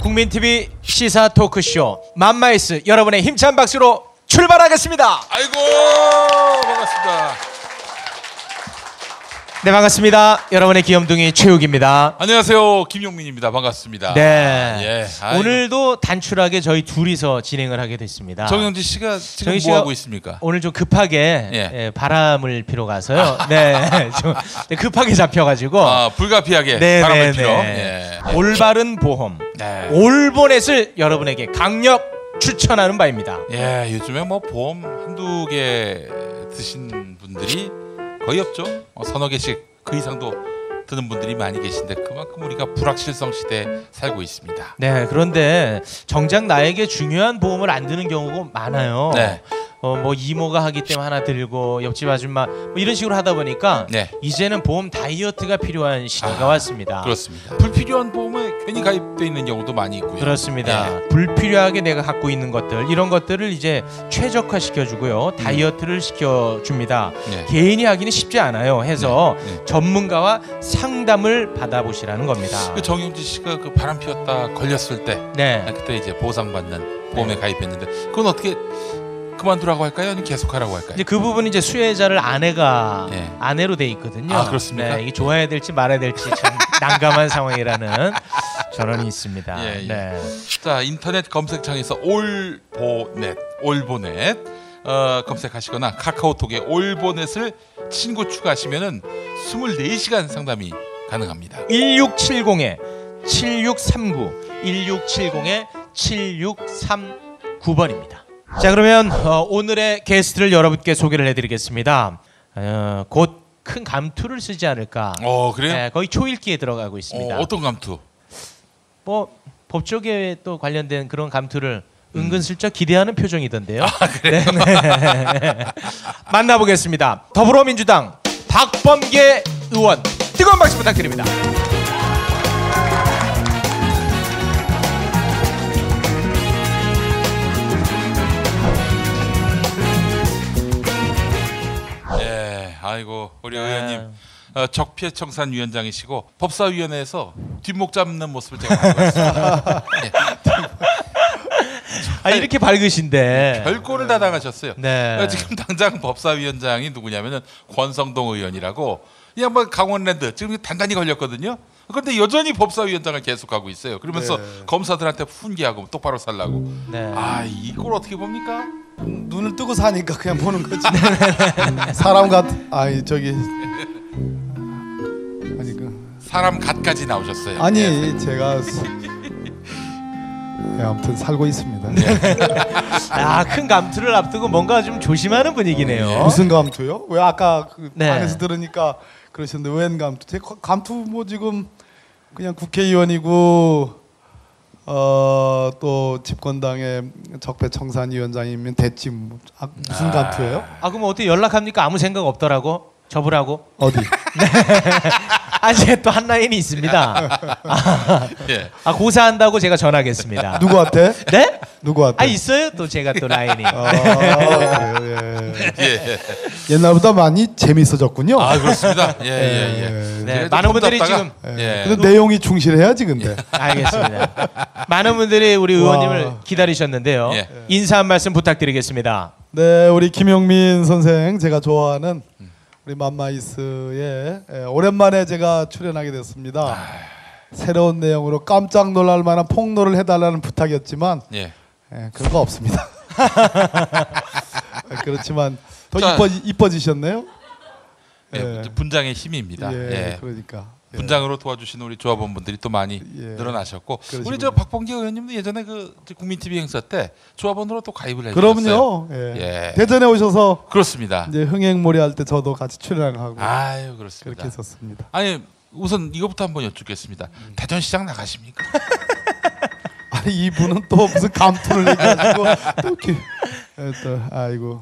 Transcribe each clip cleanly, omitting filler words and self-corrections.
국민TV 시사 토크쇼 맘마이스 여러분의 힘찬 박수로 출발하겠습니다. 아이고 반갑습니다. 네 반갑습니다. 여러분의 귀염둥이 최욱입니다. 안녕하세요 김용민입니다. 반갑습니다. 네. 예. 오늘도 단출하게 저희 둘이서 진행을 하게 됐습니다. 정영진 씨가 지금 뭐 하고 있습니까? 오늘 좀 급하게 예. 바람을 피러 가서요. 네, 좀 급하게 잡혀가지고 불가피하게 네, 바람을 네, 피러. 네. 올바른 보험, 네. 올보넷을 여러분에게 강력 추천하는 바입니다. 예, 요즘에 뭐 보험 한두 개 드신 분들이 거의 없죠. 서너 개씩 그 이상도 드는 분들이 많이 계신데 그만큼 우리가 불확실성 시대에 살고 있습니다. 네, 그런데 정작 나에게 중요한 보험을 안 드는 경우가 많아요. 네. 뭐 이모가 하기 때문에 하나 들고 옆집 아줌마 뭐 이런 식으로 하다 보니까 네. 이제는 보험 다이어트가 필요한 시기가 왔습니다. 그렇습니다. 불필요한 보험에 괜히 가입돼 있는 경우도 많이 있고요. 그렇습니다. 네. 불필요하게 내가 갖고 있는 것들 이런 것들을 이제 최적화 시켜주고요. 다이어트를 시켜줍니다. 네. 개인이 하기는 쉽지 않아요. 해서 네. 전문가와 상담을 받아보시라는 겁니다. 그 정영진 씨가 그 바람 피웠다 걸렸을 때 네. 그때 이제 보상받는 보험에 가입했는데 그건 어떻게 그만두라고 할까요? 아니면 계속하라고 할까요? 이제 그 부분이 이제 수혜자를 아내가 네. 아내로 돼 있거든요. 아, 그렇습니까? 네, 이게 좋아야 될지 말아야 될지 참 난감한 상황이라는 전언이 있습니다. 예, 예. 네. 자 인터넷 검색창에서 올보넷 검색하시거나 카카오톡에 올보넷을 친구 추가하시면은 24시간 상담이 가능합니다. 1670-7639 1670-7639번입니다. 자 그러면 오늘의 게스트를 여러분께 소개를 해드리겠습니다. 곧 큰 감투를 쓰지 않을까. 그래요? 네, 거의 초읽기에 들어가고 있습니다. 어떤 감투? 뭐 법조계에 또 관련된 그런 감투를 은근슬쩍 기대하는 표정이던데요. 그래요? 네. 만나보겠습니다. 더불어민주당 박범계 의원 뜨거운 박수 부탁드립니다. 아이고 우리 의원님 적폐청산위원장이시고 법사위원회에서 뒷목 잡는 모습을 제가 보고 있습니다. 이렇게 밝으신데 별꼴을 다 당하셨어요. 네. 지금 당장 법사위원장이 누구냐면은 권성동 의원이라고 이 양반 강원랜드 지금 단단히 걸렸거든요. 그런데 여전히 법사위원장을 계속하고 있어요. 그러면서 검사들한테 훈계하고 똑바로 살라고. 네. 이걸 어떻게 봅니까? 눈을 뜨고 사니까 그냥 보는 거지. 사람 같 사람 갓까지 나오셨어요. 아니 제가 아무튼 살고 있습니다. 큰 감투를 앞두고 뭔가 좀 조심하는 분위기네요. 무슨 감투요? 왜 아까 그 네. 안에서 들으니까 그러셨는데 웬 감투? 제 감투 뭐 지금 그냥 국회의원이고 또 집권당의 적폐청산위원장이면 됐지 뭐. 무슨 감투예요? 그럼 어떻게 연락합니까? 아무 생각 없더라고? 접으라고? 어디? 이제 또 한 라인이 있습니다. 예. 고사한다고 제가 전하겠습니다. 누구한테? 네? 누구한테? 있어요? 또 제가 또 라인이. 그래요, 예. 옛날보다 많이 재밌어졌군요. 그렇습니다. 네, 많은 분들이 지금 근데 내용이 충실해야지 근데. 알겠습니다. 많은 분들이 우리 의원님을 기다리셨는데요. 예. 인사 한 말씀 부탁드리겠습니다. 네, 우리 김용민 선생 제가 좋아하는 우리 맘마이스에 오랜만에 제가 출연하게 됐습니다. 새로운 내용으로 깜짝 놀랄 만한 폭로를 해달라는 부탁이었지만 그런 거 없습니다. 그렇지만 더 이뻐지셨네요. 분장의 힘입니다. 그러니까 분장으로 도와주시는 우리 조합원분들이 또 많이 늘어나셨고 우리 저 박범계 의원님도 예전에 그 국민TV 행사 때 조합원으로 또 가입을 해주셨어요. 그럼요. 대전에 오셔서 그렇습니다. 이제 흥행몰이 할 때 저도 같이 출연하고 그렇습니다. 그렇게 했었습니다. 아니 우선 이것부터 한번 여쭙겠습니다. 대전시장 나가십니까? 아니 이분은 또 무슨 감투를 얘기하시고 또 이렇게 아이고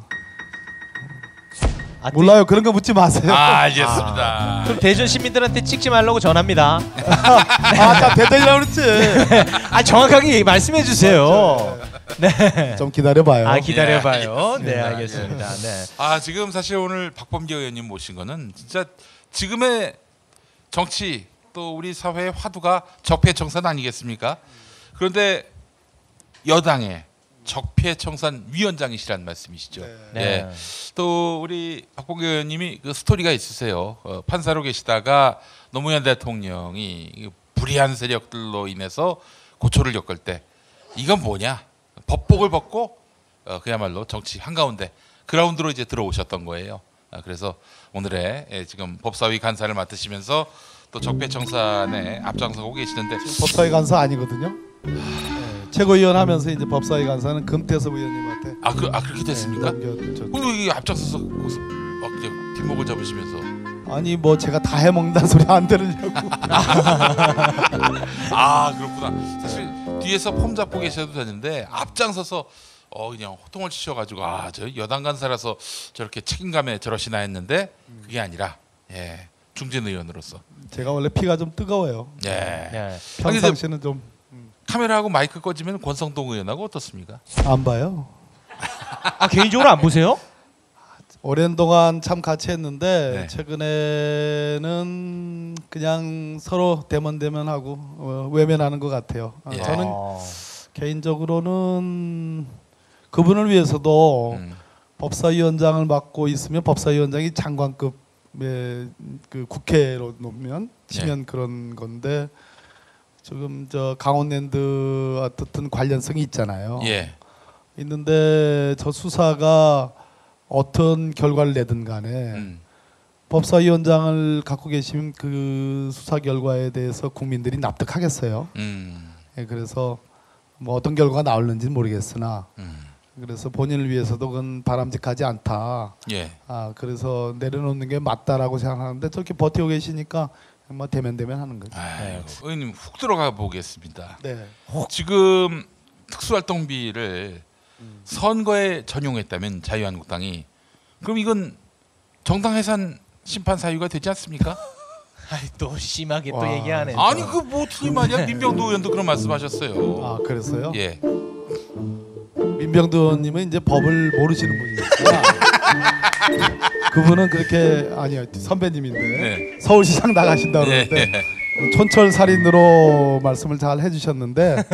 몰라요. 그런 거 묻지 마세요. 알겠습니다. 그럼 대전 시민들한테 찍지 말라고 전합니다. 나 대전이라고 그랬지. 정확하게 말씀해 주세요. 좀 기다려봐요. 아 기다려봐요. 예, 네 알겠습니다. 알겠습니다. 네. 아 지금 사실 오늘 박범계 의원님 모신 거는 진짜 지금의 정치 또 우리 사회의 화두가 적폐청산 아니겠습니까? 그런데 여당의 적폐청산 위원장이시란 말씀이시죠. 네. 예. 또 우리 박범계 의원님이 그 스토리가 있으세요. 판사로 계시다가 노무현 대통령이 불의한 세력들로 인해서 고초를 겪을 때 이건 뭐냐? 법복을 벗고 그야말로 정치 한가운데 그라운드로 이제 들어오셨던 거예요. 그래서 오늘의 지금 법사위 간사를 맡으시면서 또 적폐청산에 앞장서고 계시는데 법사위 간사 아니거든요. 최고위원 하면서 이제 법사위 간사는 금태섭 의원님한테 그렇게 됐습니까? 이 앞장서서 거기서 막 이제 뒷목을 잡으시면서 아니 뭐 제가 다 해먹는다는 소리 안 들으려고. 그렇구나. 사실 뒤에서 폼 잡고 계셔도 되는데 앞장서서 그냥 호통을 치셔가지고 저 여당 간사라서 저렇게 책임감에 저러시나 했는데 그게 아니라 중진 의원으로서 제가 원래 피가 좀 뜨거워요. 네. 평상시는 좀 안 카메라하고 마이크 꺼지면 권성동 의원하고 어떻습니까? 봐요. 개인적으로 안 보세요? 오랜 동안 참 같이 했는데 네. 최근에는 그냥 서로 대면하고 외면하는 것 같아요. 예. 저는 개인적으로는 그분을 위해서도 법사위원장을 맡고 있으면 법사위원장이 장관급의 그 국회로 놓으면 치면 그런 건데 지금 저 강원랜드 어떻든 관련성이 있잖아요. 예. 있는데 저 수사가 어떤 결과를 내든 간에 법사위원장을 갖고 계시면 그 수사 결과에 대해서 국민들이 납득하겠어요. 그래서 뭐 어떤 결과가 나올는지는 모르겠으나 그래서 본인을 위해서도 그건 바람직하지 않다. 예. 그래서 내려놓는 게 맞다라고 생각하는데 저렇게 버티고 계시니까 뭐 대면 하는 거죠. 의원님 훅 들어가 보겠습니다. 네. 지금 특수활동비를 선거에 전용했다면 자유한국당이 그럼 이건 정당 해산 심판 사유가 되지 않습니까? 또 심하게 또 와. 얘기하네. 아니 그 뭐 틀림 아니야? 민병도 의원도 그런 말씀하셨어요. 그랬어요? 예. 민병도 의원님은 이제 법을 모르시는 분이니까 그분은 그렇게 아니요 선배님인데 네. 서울시장 나가신다 그러는데 촌철살인으로 말씀을 잘 해주셨는데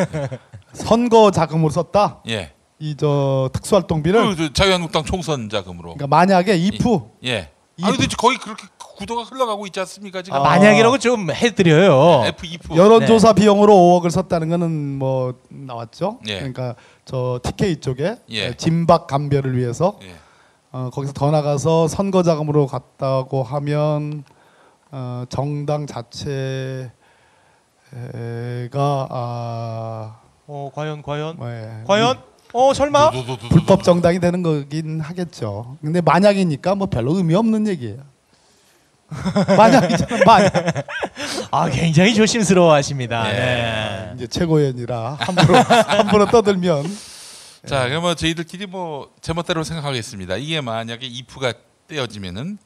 선거 자금으로 썼다. 예. 이 저 특수활동비를 그 자유한국당 총선 자금으로. 그러니까 만약에 이프 예. 근데 거의 그렇게 구도가 흘러가고 있지 않습니까 지금? 만약이라고 좀 해드려요. F2F. 여론조사 비용으로 5억을 썼다는 거는 뭐 나왔죠. 예. 그러니까 저 TK 쪽에 예. 진박 감별을 위해서 예. 거기서 더 나가서 선거 자금으로 갔다고 하면 정당 자체가 과연 뭐, 과연? 설마? 불법 정당이 되는 거긴 하겠죠. 근데 만약이니까 뭐 별로 의미 없는 얘기예요. 만약이잖아, 만약. 굉장히 조심스러워하십니다. 예. 네. 이제 최고위원이라 함부로 떠들면 자, 그러면 저희들끼리 뭐 제멋대로 생각하겠습니다. 이게 만약에 이프가 떼어지면은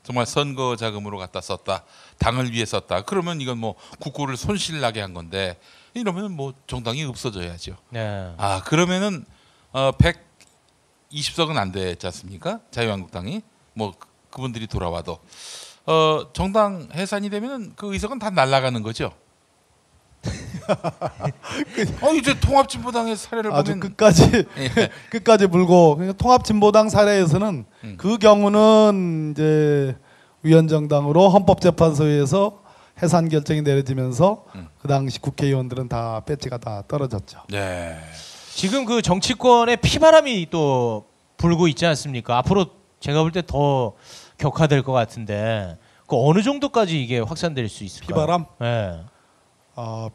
정말 선거 자금으로 갖다 썼다, 당을 위해 썼다. 그러면 이건 뭐 국고를 손실나게 한 건데 이러면 뭐 정당이 없어져야죠. 네. 그러면은 120석은 안 되지 않습니까? 자유한국당이 뭐 그분들이 돌아와도 정당 해산이 되면은 그 의석은 다 날아가는 거죠. 이제 통합진보당의 사례를 아주 보면 끝까지 물고 그러니까 통합진보당 사례에서는 그 경우는 이제 위원정당으로 헌법재판소에서 해산 결정이 내려지면서 그 당시 국회의원들은 다 배지가 다 떨어졌죠. 네. 지금 그 정치권에 피바람이 또 불고 있지 않습니까? 앞으로 제가 볼 때 더 격화될 것 같은데 그 어느 정도까지 이게 확산될 수 있을까요? 피바람? 네.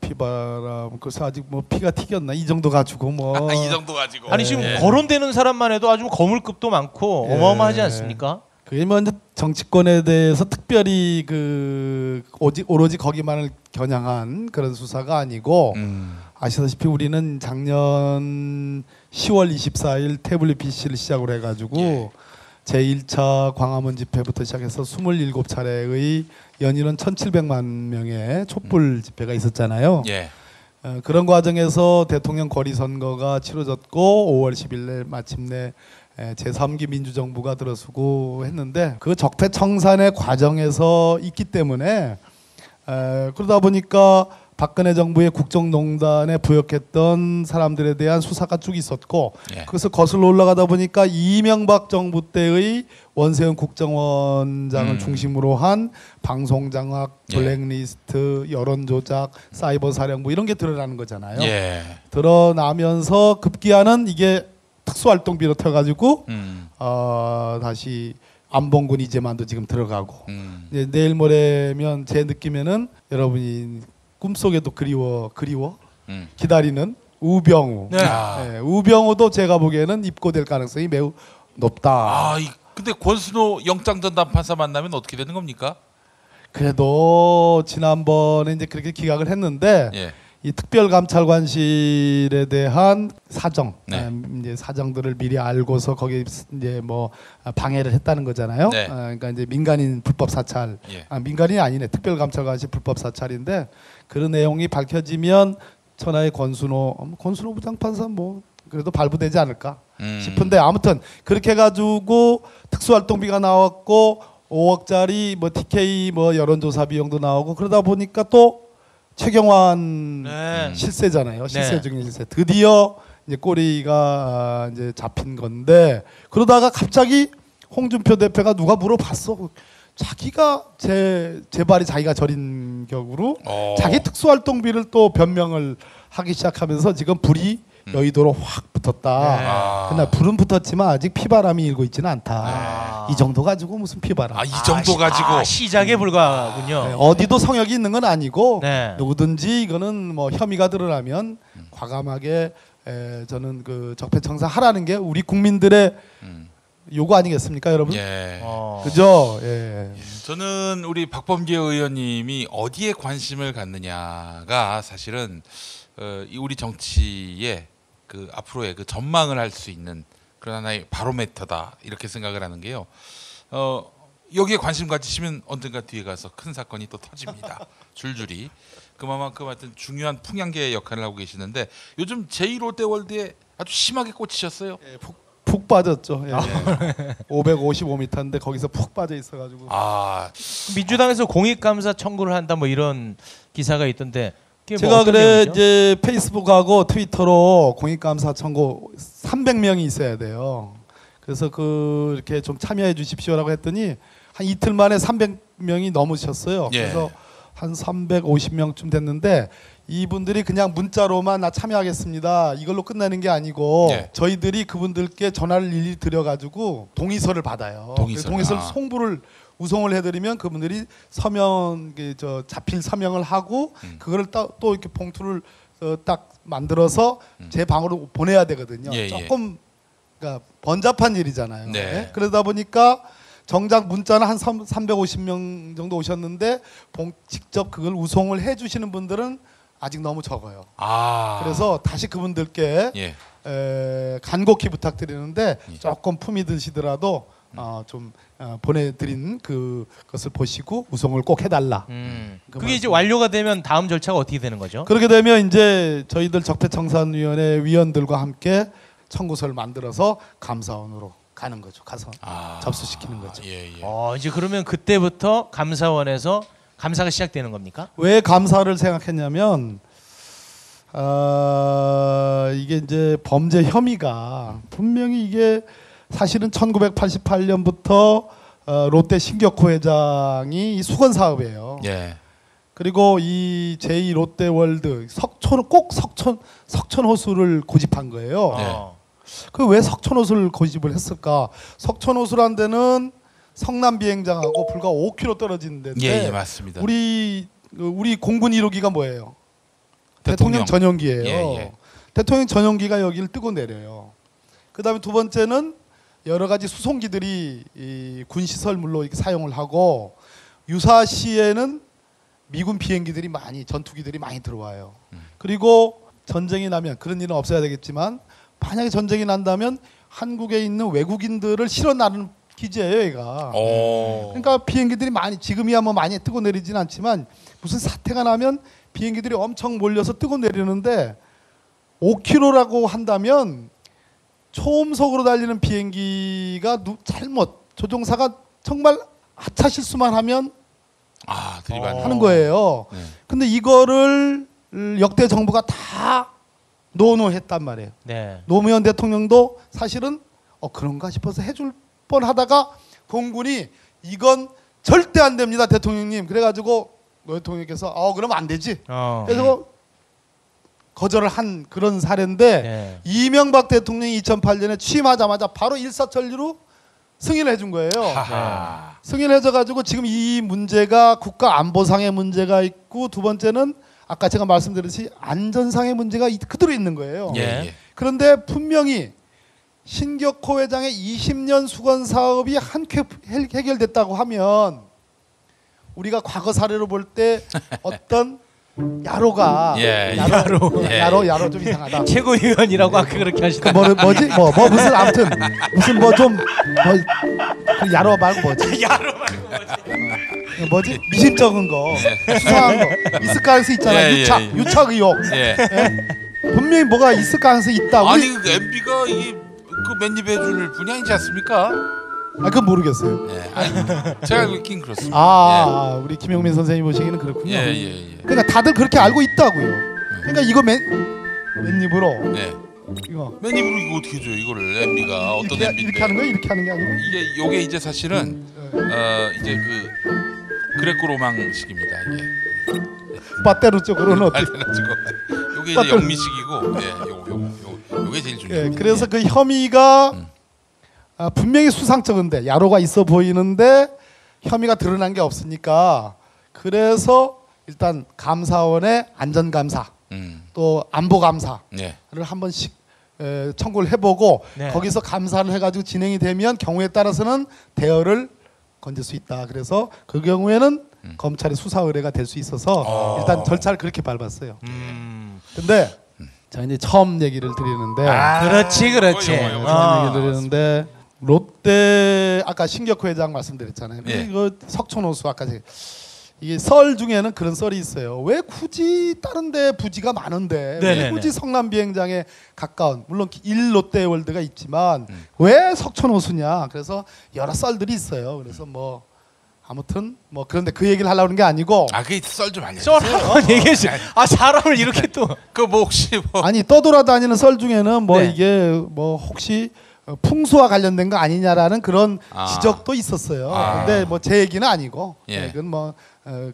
피바람 그래서 아직 뭐 피가 튀겼나 이 정도 가지고 뭐 이 정도 가지고. 아니 지금 거론되는 사람만 해도 아주 거물급도 많고 어마어마하지 않습니까? 그게 뭐 이제 정치권에 대해서 특별히 오로지 거기만을 겨냥한 그런 수사가 아니고 아시다시피 우리는 작년 10월 24일 태블릿 PC를 시작으로 해가지고 제1차 광화문 집회부터 시작해서 27차례의 연인원 1,700만 명의 촛불 집회가 있었잖아요. 예. 그런 과정에서 대통령 거리 선거가 치러졌고 5월 10일 마침내 제3기 민주정부가 들어서고 했는데 그 적폐청산의 과정에서 있기 때문에 그러다 보니까 박근혜 정부의 국정농단에 부역했던 사람들에 대한 수사가 쭉 있었고 예. 그래서 거슬러 올라가다 보니까 이명박 정부 때의 원세훈 국정원장을 중심으로 한 방송장악, 예. 블랙리스트, 여론조작, 사이버사령부 이런 게 드러나는 거잖아요. 예. 드러나면서 급기야는 이게 특수활동비로 터가지고 다시 안봉근 이재만도 지금 들어가고 이제 내일 모레면 제 느낌에는 여러분이 꿈속에도 그리워 기다리는 우병우. 네. 우병우도 제가 보기에는 입고될 가능성이 매우 높다. 근데 권순호 영장전담판사 만나면 어떻게 되는 겁니까? 그래도 지난번에 이제 그렇게 기각을 했는데 예. 이 특별감찰관실에 대한 사정, 네. 이제 사정들을 미리 알고서 거기에 이제 뭐 방해를 했다는 거잖아요. 네. 그러니까 이제 민간인 불법 사찰, 예. 민간인이 아니네, 특별감찰관실 불법 사찰인데 그런 내용이 밝혀지면 천하의 권순호 부장판사 뭐 그래도 발부되지 않을까 싶은데 아무튼 그렇게 해가지고 특수활동비가 나왔고 5억짜리 뭐 TK 뭐 여론조사 비용도 나오고 그러다 보니까 또 최경환 네. 실세잖아요. 실세 네. 중인 실세. 드디어 이제 꼬리가 이제 잡힌 건데 그러다가 갑자기 홍준표 대표가 누가 물어봤어. 자기가 제발이 자기가 저린 격으로 자기 특수활동비를 또 변명을 하기 시작하면서 지금 불이 여의도로 확 붙었다. 그러나 불은 붙었지만 아직 피바람이 일고 있지는 않다. 이 정도 가지고 무슨 피바람? 이 정도 가지고 시작에 불과하군요. 네, 어디도 성역이 있는 건 아니고 네. 누구든지 이거는 뭐 혐의가 드러나면 과감하게 저는 그 적폐청산 하라는 게 우리 국민들의 요구 아니겠습니까, 여러분? 예. 그죠? 예. 저는 우리 박범계 의원님이 어디에 관심을 갖느냐가 사실은 이 우리 정치의 그 앞으로의 그 전망을 할 수 있는 그런 하나의 바로메터다 이렇게 생각을 하는 게요. 여기에 관심 가지시면 언젠가 뒤에 가서 큰 사건이 또 터집니다. 줄줄이. 그만큼 하여튼 중요한 풍향계의 역할을 하고 계시는데 요즘 제2롯데월드에 아주 심하게 꽂히셨어요. 예, 푹 빠졌죠. 예. 555m인데 거기서 푹 빠져 있어가지고. 민주당에서 공익감사 청구를 한다 뭐 이런 기사가 있던데 그게 뭐 제가 어떤 그래 내용이죠? 이제 페이스북하고 트위터로 공익감사 청구 300명이 있어야 돼요. 그래서 그 이렇게 좀 참여해 주십시오라고 했더니 한 이틀 만에 300명이 넘으셨어요. 예. 그래서 한 350명쯤 됐는데 이분들이 그냥 문자로만 나 참여하겠습니다 이걸로 끝나는 게 아니고 예. 저희들이 그분들께 전화를 일일이 드려가지고 동의서를 받아요. 동의서를 송부를 우송을 해드리면 그분들이 서명 자필 서명을 하고 그거를 또 이렇게 봉투를 딱 만들어서 제 방으로 보내야 되거든요. 예, 조금 그러니까 번잡한 일이잖아요. 네. 네? 그러다 보니까 정작 문자는 한 350명 정도 오셨는데 직접 그걸 우송을 해주시는 분들은 아직 너무 적어요. 그래서 다시 그분들께 간곡히 부탁드리는데 조금 품이 드시더라도 좀 보내드린 그것을 보시고 우송을 꼭 해달라. 그게 이제 완료가 되면 다음 절차가 어떻게 되는 거죠? 그렇게 되면 이제 저희들 적폐청산위원회 위원들과 함께 청구서를 만들어서 감사원으로 가는 거죠. 가서 접수시키는 거죠. 이제 그러면 그때부터 감사원에서 감사가 시작되는 겁니까? 왜 감사를 생각했냐면 이게 이제 범죄 혐의가 분명히 이게 사실은 1988년부터 롯데 신격호 회장이 이 수건 사업이에요. 그리고 이 제2 롯데월드 석촌 호수를 고집한 거예요. 그 왜 석촌 호수를 고집을 했을까? 석촌 호수란 데는 성남 비행장하고 불과 5km 떨어진 데인데 맞습니다. 우리 공군 1호기가 뭐예요? 대통령 전용기예요. 대통령 전용기가 여기를 뜨고 내려요. 그다음에 두 번째는 여러 가지 수송기들이 이 군시설물로 이렇게 사용을 하고 유사시에는 미군 비행기들이 전투기들이 많이 들어와요. 그리고 전쟁이 나면 그런 일은 없어야 되겠지만 만약에 전쟁이 난다면 한국에 있는 외국인들을 실어 나르는 기지예요, 얘가. 그러니까 비행기들이 지금이야 뭐 많이 뜨고 내리진 않지만 무슨 사태가 나면 비행기들이 엄청 몰려서 뜨고 내리는데 5km라고 한다면 초음속으로 달리는 비행기가 잘못 조종사가 정말 하차 실수만 하면 들이받는. 하는 거예요. 네. 근데 이거를 역대 정부가 다 노노했단 말이에요. 네. 노무현 대통령도 사실은 그런가 싶어서 해줄 뻔하다가 공군이 이건 절대 안 됩니다, 대통령님. 그래가지고 노 대통령께서 그러면 안 되지. 그래서 거절을 한 그런 사례인데 네. 이명박 대통령이 2008년에 취임하자마자 바로 일사천리로 승인을 해준 거예요. 하하. 승인해져가지고 지금 이 문제가 국가 안보상의 문제가 있고 두 번째는 아까 제가 말씀드렸듯이 안전상의 문제가 그대로 있는 거예요. 예. 그런데 분명히 신격호 회장의 20년 수건 사업이 한 쾌 해결됐다고 하면 우리가 과거 사례로 볼 때 어떤 야로가 야로 좀 이상하다. 최고위원이라고 아까 그렇게 하시다. 뭐지? 무슨 아무튼 무슨 그 야로 말고 뭐지? 야로 말고 뭐지? 미심쩍은 거, 수상한 거 있을 가능성이 있잖아. 유착 의혹. 분명히 뭐가 있을 가능성이 있다. 아니 그 MB가 이게 그 맨입해줄 분이 아니지 않습니까? 그건 모르겠어요. 제가 알고 있긴 그렇습니다. 우리 김용민 선생님 보시기는 그렇군요. 예. 그러니까 다들 그렇게 알고 있다고요. 그러니까 이거 맨입으로 이거 맨입으로 이거 어떻게 해줘요? 이거를 MB가 어떤 MB인데 이렇게 하는 거예요? 이렇게 하는 게 아니고 요게 이제 사실은 이제 그 그레코 로망식입니다. 이게 빠떼로 쪽으로는 어떻게? 요게 이제 영미식이고, 요게 제일 중요해요. 그래서 그 혐의가 분명히 수상쩍은데 야로가 있어 보이는데 혐의가 드러난 게 없으니까 그래서 일단 감사원의 안전감사 또 안보감사를 한 번씩 청구를 해보고 거기서 감사를 해가지고 진행이 되면 경우에 따라서는 대여를 건질 수 있다. 그래서 그 경우에는 검찰의 수사 의뢰가 될 수 있어서 일단 절차를 그렇게 밟았어요. 근데 자 이제 처음 얘기를 드리는데 그렇지. 처음 얘기를 드리는데 롯데 아까 신격호 회장 말씀드렸잖아요. 이거 석촌호수 아까 이게 썰 중에는 그런 썰이 있어요. 왜 굳이 다른데 부지가 많은데 왜 굳이 성남 비행장에 가까운 물론 1 롯데월드가 있지만 왜 석촌호수냐. 그래서 여러 썰들이 있어요. 그래서 아무튼 그런데 그 얘기를 하려고 하는 게 아니고 그 썰 좀 알려주세요. 썰 한번 얘기해 주세요. 사람을 이렇게 또 그 혹시 아니 떠돌아다니는 썰 중에는 이게 혹시 풍수와 관련된 거 아니냐라는 그런 지적도 있었어요. 근데 제 얘기는 아니고 이건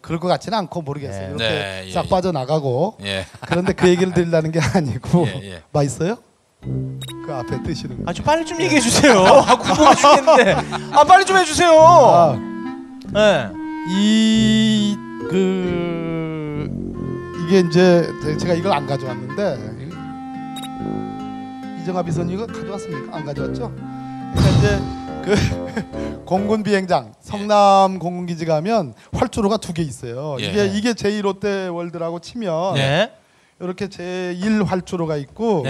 그럴 것 같지는 않고 모르겠어요. 이렇게 싹 빠져나가고 그런데 그 얘기를 드리려는 게 아니고 맛있어요? 그 앞에 뜨시는 거. 좀 빨리 좀 얘기해 주세요. 궁금해 죽겠는데. 빨리 좀 해주세요. 이게 이제 제가 이걸 안 가져왔는데 이정아 비서님 이거 가져왔습니까? 안 가져왔죠? 그러니까 이제 그 공군 비행장 성남 공군기지 가면 활주로가 2개 있어요. 이게 제2롯데월드라고 치면 이렇게 제1 활주로가 있고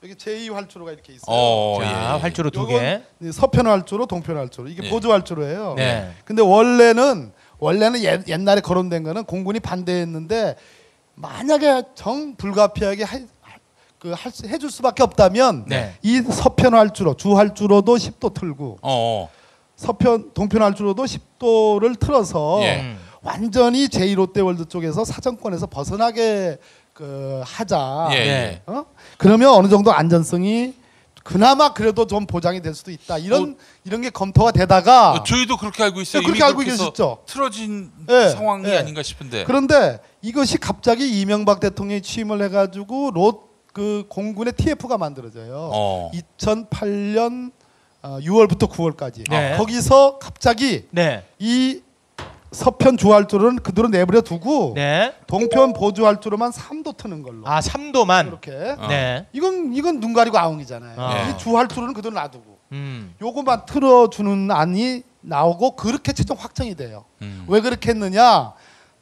여기 제2 활주로가 이렇게 있어요. 활주로 2개. 서편 활주로, 동편 활주로. 이게 보조 활주로예요. 근데 원래는 옛날에 거론된 거는 공군이 반대했는데 만약에 정 불가피하게 해줄 수밖에 없다면 이 서편 활주로, 주 활주로도 10도 틀고 동편 활주로도 10도를 틀어서 완전히 제2롯데월드 쪽에서 사정권에서 벗어나게 하자. 그러면 어느 정도 안전성이 그나마 그래도 좀 보장이 될 수도 있다. 이런 게 검토가 되다가 저희도 그렇게 알고 있어요. 그렇게 알고 계시죠. 틀어진 상황이 아닌가 싶은데. 그런데 이것이 갑자기 이명박 대통령이 취임을 해가지고 그 공군의 TF가 만들어져요. 2008년 6월부터 9월까지. 거기서 갑자기 이 서편 주활주로는 그대로 내버려 두고 동편 보주활주로만 3도 트는 걸로. 3도만. 이렇게. 이건 눈 가리고 아웅이잖아요. 이 주활주로는 그대로 놔두고. 요것만 틀어주는 안이 나오고 그렇게 최종 확정이 돼요. 왜 그렇게 했느냐?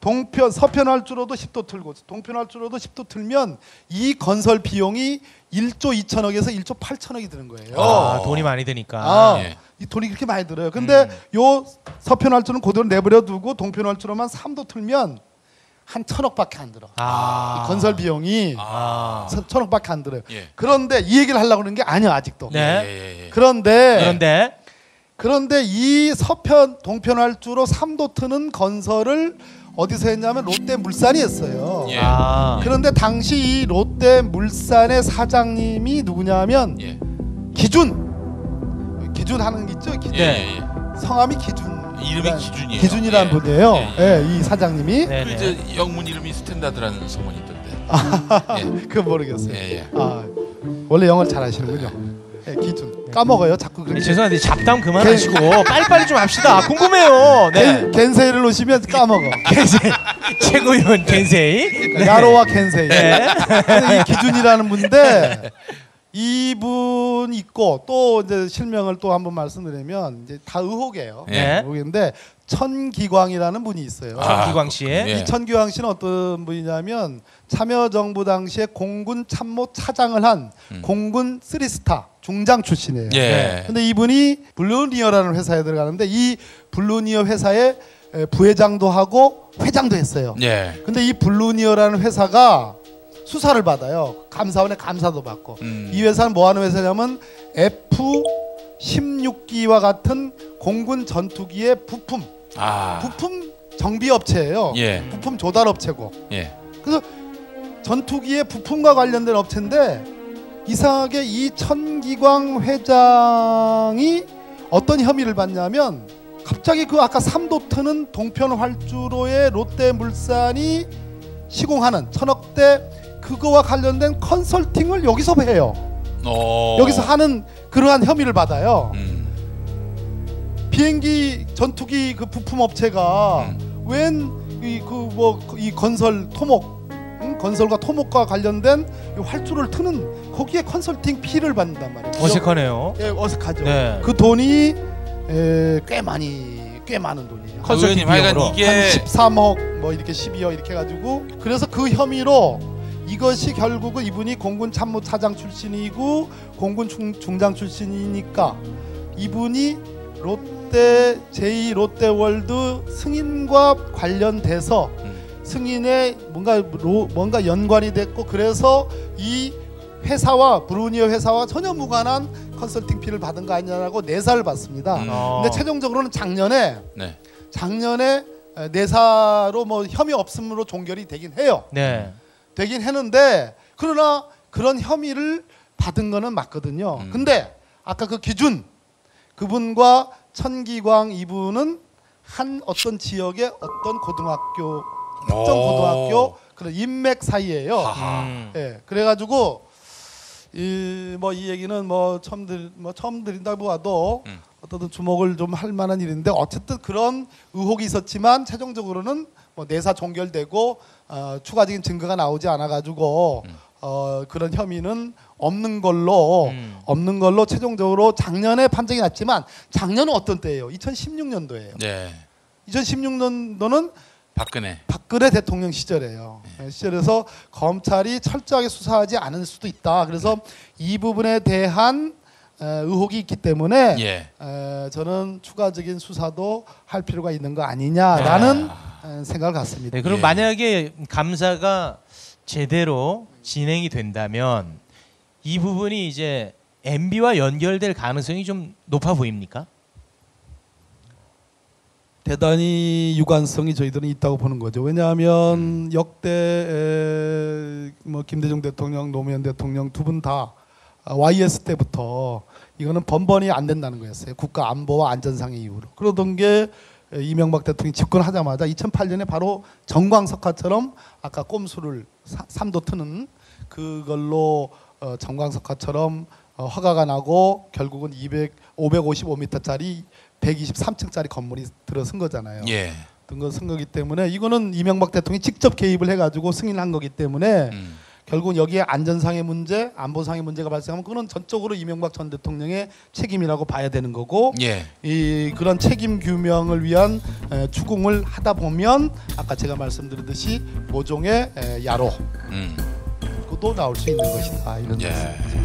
서편 활주로도 10도 틀고 동편 활주로도 10도 틀면 이 건설 비용이 1조 2천억에서 1조 8천억이 드는 거예요. 아, 돈이 많이 드니까. 예. 이 돈이 그렇게 많이 들어요. 근데 요 서편 활주로는 그대로 내버려 두고 동편 활주로만 3도 틀면 한 1,000억밖에 안 들어. 아. 이 건설 비용이 아. 1,000억밖에 안 들어요. 예. 그런데 이 얘기를 하려고 하는 게 아니야 아직도. 네. 예. 그런데 그런데 이 서편 동편 활주로 3도 트는 건설을 어디서 했냐면 롯데물산이 했어요. 예. 아. 그런데 당시 이 롯데물산의 사장님이 누구냐면 예. 기준 하는 게 있죠. 기준. 예. 성함이 기준. 이름이 기준이에요. 기준이라는 예. 분이에요. 예. 예, 이 사장님이. 네, 그 네. 이제 영문 이름이 스탠다드라는 소문이 있던데. 예. 그거 모르겠어요. 예. 아, 원래 영어를 잘 하시는군요. 예, 기준. 까먹어요. 자꾸 그렇게. 죄송한데 잡담 그만하시고 빨리빨리 좀 합시다. 궁금해요. 네. 겐세이를 놓으시면 까먹어. 겐세이 최고위원 겐세이. 네. 야로와 겐세이. 네. 근데 이 기준이라는 분인데 이분 있고 또 이제 실명을 또 한번 말씀드리면 이제 다 의혹이에요. 네. 의혹인데 천기광이라는 분이 있어요. 아, 기광 씨의 예. 이 천기광 씨는 어떤 분이냐면 참여정부 당시에 공군 참모 차장을 한 공군 3스타 중장 출신이에요. 예. 근데 이분이 블루니어라는 회사에 들어가는데 이 블루니어 회사의 부회장도 하고 회장도 했어요. 예. 근데 이 블루니어라는 회사가 수사를 받아요. 감사원의 감사도 받고. 이 회사는 뭐 하는 회사냐면 F-16기와 같은 공군 전투기의 부품 정비 업체예요. 예. 부품 조달 업체고. 예. 그래서 전투기의 부품과 관련된 업체인데 이상하게 이 천기광 회장이 어떤 혐의를 받냐면 갑자기 그 아까 3도 트는 동편 활주로의 롯데물산이 시공하는 1,000억대 그거와 관련된 컨설팅을 여기서 해요. 여기서 하는 그러한 혐의를 받아요. 비행기 전투기 그 부품 업체가 웬 이 건설 토목 건설과 토목과 관련된 활주로를 트는 거기에 컨설팅 피를 받는단 말이에요. 어색하네요. 예, 어색하죠. 네. 그 돈이 꽤 많은 돈이에요. 컨설팅 의원님, 하여간 비용으로. 이게 한 13억 뭐 이렇게 12억 이렇게 해가지고 그래서 그 혐의로 이것이 결국은 이분이 공군 참모차장 출신이고 공군 중장 출신이니까 이분이 제2롯데월드 승인과 관련돼서 승인에 뭔가 연관이 됐고 그래서 이 회사와 브루니어 회사와 전혀 무관한 컨설팅 피를 받은 거 아니냐라고 내사를 받습니다. 근데 최종적으로는 작년에 내사로 뭐 혐의 없음으로 종결이 되긴 해요. 네. 되긴 했는데 그러나 그런 혐의를 받은 거는 맞거든요. 근데 아까 그 기준 그분과 천기광 이분은 한 어떤 지역의 어떤 고등학교 특정 고등학교 그런 인맥 사이예요. 예, 그래가지고 이 얘기는 처음 드린다고 봐도 어떤 주목을 좀 할 만한 일인데 어쨌든 그런 의혹이 있었지만 최종적으로는 뭐 내사 종결되고 추가적인 증거가 나오지 않아 가지고 그런 혐의는 없는 걸로 최종적으로 작년에 판정이 났지만 작년은 어떤 때예요? 2016년도예요. 네. 2016년도는 박근혜 대통령 시절이에요. 시절에서 검찰이 철저하게 수사하지 않을 수도 있다. 그래서 이 부분에 대한 의혹이 있기 때문에 저는 추가적인 수사도 할 필요가 있는 거 아니냐라는 생각을 갖습니다. 네, 그럼 만약에 감사가 제대로 진행이 된다면 이 부분이 이제 MB와 연결될 가능성이 좀 높아 보입니까? 대단히 유관성이 저희들은 있다고 보는 거죠. 왜냐하면 역대 김대중 대통령, 노무현 대통령 두 분 다 YS 때부터 이거는 번번이 안 된다는 거였어요. 국가 안보와 안전상의 이유로. 그러던 게 이명박 대통령이 집권하자마자 2008년에 바로 정광석화처럼 아까 꼼수를 3도 트는 그걸로 정광석화처럼 허가가 나고 결국은 555m짜리 123층짜리 건물이 들어선 거잖아요. 들어선 거기 때문에 이거는 이명박 대통령이 직접 개입을 해가지고 승인한 거기 때문에 결국 여기에 안전상의 문제, 안보상의 문제가 발생하면 그건 전적으로 이명박 전 대통령의 책임이라고 봐야 되는 거고 예. 이 그런 책임 규명을 위한 추궁을 하다 보면 아까 제가 말씀드렸듯이 모종의 야로 그것도 나올 수 있는 것이다 이런 예. 말씀이죠.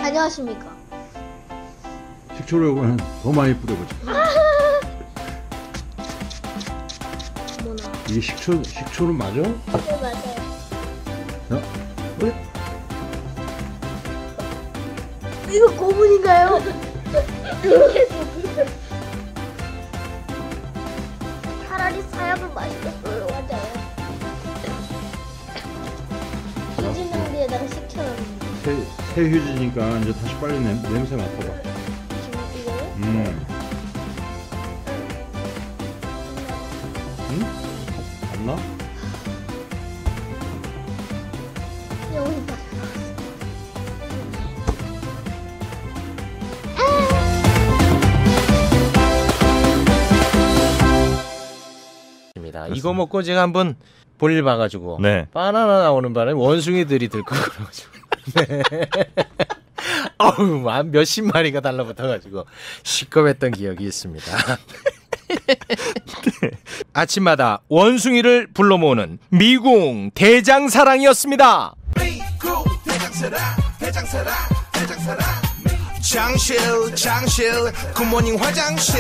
안녕하십니까. 식초를 더 많이 뿌려보자. 뭐나? 이게 식초는 맞아? 네 맞아요. 어? 그래? 이거 고문인가요? 차라리 사약은 맛있겠어요. 맞아요. 휴지 냄비에다가 식혀놨는데 새 휴지니까 이제 다시 빨리 냄새 맡아봐. 지금 이거요? 응? 안 나? 여기다. 이거 먹고 제가 한번 볼일 봐가지고 네. 바나나 나오는 바람에 원숭이들이 들고 그래가지고 네. 어우 한 몇십 마리가 달라붙어가지고 시겁했던 기억이 있습니다. 아침마다 원숭이를 불러 모으는 미궁 대장사랑이었습니다. 장실 굿모닝 화장실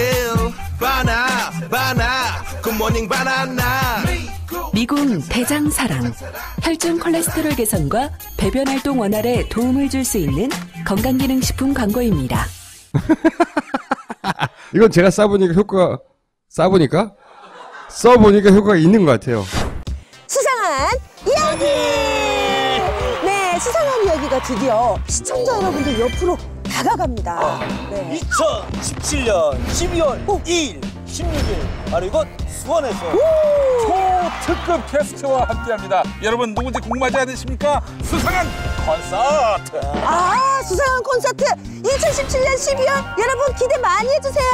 바나 굿모닝 바나나. 미궁 대장사랑 혈중 콜레스테롤 개선과 배변 활동 원활에 도움을 줄 수 있는 건강기능식품 광고입니다. 이건 제가 써보니까 효과가 있는 것 같아요. 수상한 이야기! 네, 수상한 이야기가 드디어 시청자 여러분들 옆으로 다가갑니다. 네. 2017년 12월 2일, 16일 바로 이곳 수원에서 초특급 게스트와 함께합니다. 여러분 누군지 궁금하지 않으십니까? 수상한 콘서트. 아, 수상한 콘서트 2017년 12월 여러분 기대 많이 해주세요.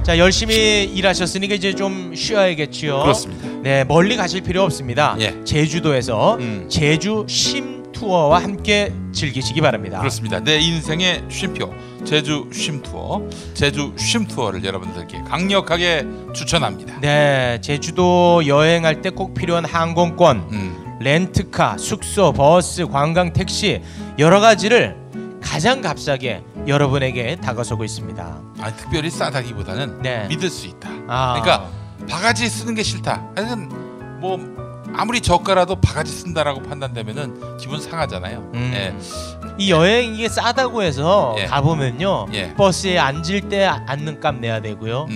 자 열심히 일하셨으니까 이제 좀 쉬어야겠지요. 그렇습니다. 네 멀리 가실 필요 없습니다. 예. 제주도에서 제주 쉼 투어와 함께 즐기시기 바랍니다. 그렇습니다. 내 인생의 쉼표 제주 쉼 투어, 제주 쉼 투어를 여러분들께 강력하게 추천합니다. 네 제주도 여행할 때 꼭 필요한 항공권, 렌트카, 숙소, 버스, 관광 택시 여러 가지를 가장 값싸게 여러분에게 다가서고 있습니다. 아니, 특별히 싸다기보다는 네. 믿을 수 있다. 아. 그러니까 바가지 쓰는 게 싫다. 하여튼 뭐 아무리 저가라도 바가지 쓴다라고 판단되면은 기분 상하잖아요. 예. 이 여행 이게 싸다고 해서 예. 가보면요 예. 버스에 앉을 때 앉는 값 내야 되고요.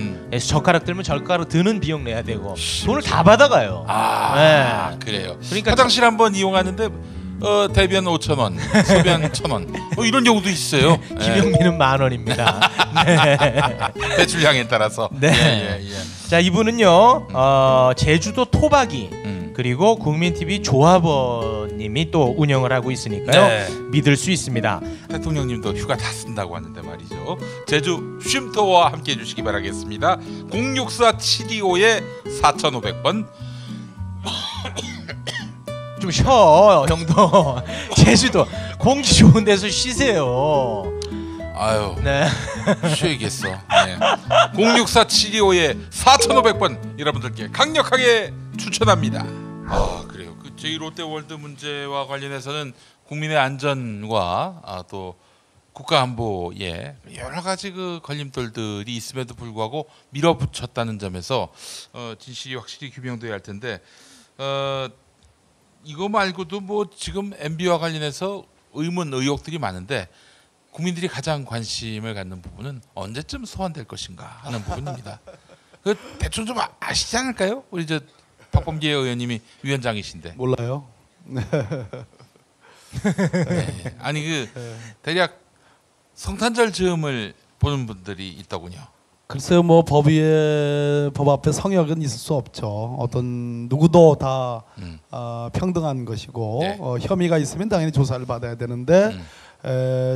젓가락 들면 젓가락 드는 비용 내야 되고 돈을 다 받아가요. 아 그래요. 그러니까 화장실 한번 이용하는데 대변 5,000원, 소변 1,000원 이런 경우도 있어요. 김영민은 10,000원입니다. 네. 배출량에 따라서. 네. 예. 자 이분은요 제주도 토박이 그리고 국민TV 조합원님이 또 운영을 하고 있으니까요. 네. 믿을 수 있습니다. 대통령님도 휴가 다 쓴다고 하는데 말이죠. 제주 쉼투어와 함께 해주시기 바라겠습니다. 064-725에 4,500번. 좀 쉬어 형도. 제주도 공기 좋은 데서 쉬세요. 아유, 네. 쉬어야겠어. 네. 064-725에 4,500번 여러분들께 강력하게 추천합니다. 아 그래요. 그 제2 롯데월드 문제와 관련해서는 국민의 안전과 또 국가안보에 여러 가지 그 걸림돌들이 있음에도 불구하고 밀어붙였다는 점에서 진실이 확실히 규명돼야 할 텐데 이거 말고도 뭐 지금 MB와 관련해서 의문 의혹들이 많은데 국민들이 가장 관심을 갖는 부분은 언제쯤 소환될 것인가 하는 부분입니다. 그 대충 좀 아시지 않을까요? 우리 저 박범계 의원님이 위원장이신데. 몰라요. 네. 아니 그 대략 성탄절 즈음을 보는 분들이 있더군요. 글쎄요, 뭐 법 앞에 성역은 있을 수 없죠. 어떤 누구도 다 평등한 것이고 네. 혐의가 있으면 당연히 조사를 받아야 되는데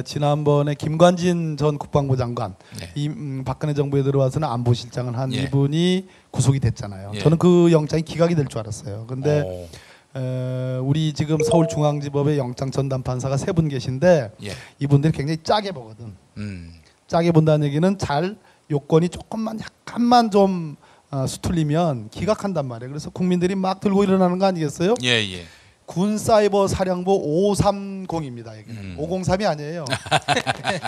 지난번에 김관진 전 국방부 장관, 네. 박근혜 정부에 들어와서는 안보실장을 한 예. 이분이 구속이 됐잖아요. 예. 저는 그 영장이 기각이 될 줄 알았어요. 근데 우리 지금 서울중앙지법의 영장 전담 판사가 3분 계신데 예. 이분들이 굉장히 짜게 보거든. 짜게 본다는 얘기는 잘 요건이 조금만 약간만 좀 수틀리면 기각한단 말이에요. 그래서 국민들이 막 들고 일어나는 거 아니겠어요? 예. 군사이버사령부 530입니다. 503이 아니에요.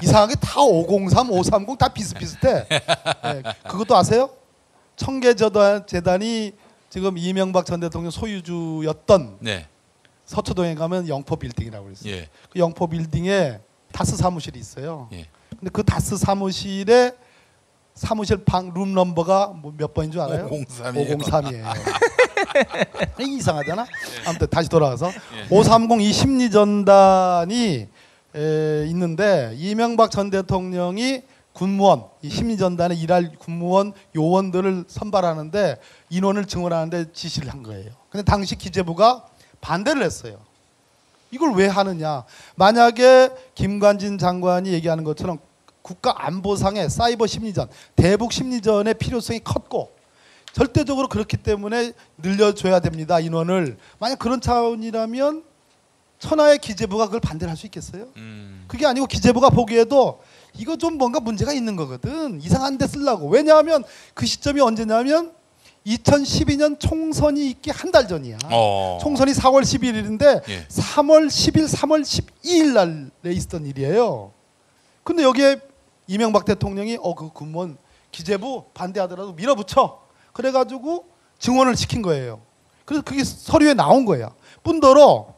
이상하게 다 503, 530 다 비슷비슷해. 네. 그것도 아세요? 청계재단이 지금 이명박 전 대통령 소유주였던 네. 서초동에 가면 영포 빌딩이라고 그랬어요. 예. 그 영포 빌딩에 다스 사무실이 있어요. 예. 근데 그 다스 사무실에 사무실 방 룸 넘버가 뭐 몇 번인 줄 알아요? 503이에요. 이상하잖아. 아무튼 다시 돌아와서 530 이 심리전단이 있는데 이명박 전 대통령이 군무원 이 심리전단에 일할 군무원 요원들을 선발하는데 인원을 증원하는데 지시를 한 거예요. 근데 당시 기재부가 반대를 했어요. 이걸 왜 하느냐? 만약에 김관진 장관이 얘기하는 것처럼 국가안보상의 사이버 심리전, 대북 심리전의 필요성이 컸고 절대적으로 그렇기 때문에 늘려줘야 됩니다. 인원을. 만약 그런 차원이라면 천하의 기재부가 그걸 반대를 할 수 있겠어요? 그게 아니고 기재부가 보기에도 이거 좀 뭔가 문제가 있는 거거든. 이상한 데 쓰려고. 왜냐하면 그 시점이 언제냐면 2012년 총선이 있기 한 달 전이야. 총선이 4월 11일인데 예. 3월 10일, 3월 12일 날에 있었던 일이에요. 근데 여기에 이명박 대통령이 그 군무원 기재부 반대하더라도 밀어붙여. 그래가지고 증원을 시킨 거예요. 그래서 그게 서류에 나온 거야. 뿐더러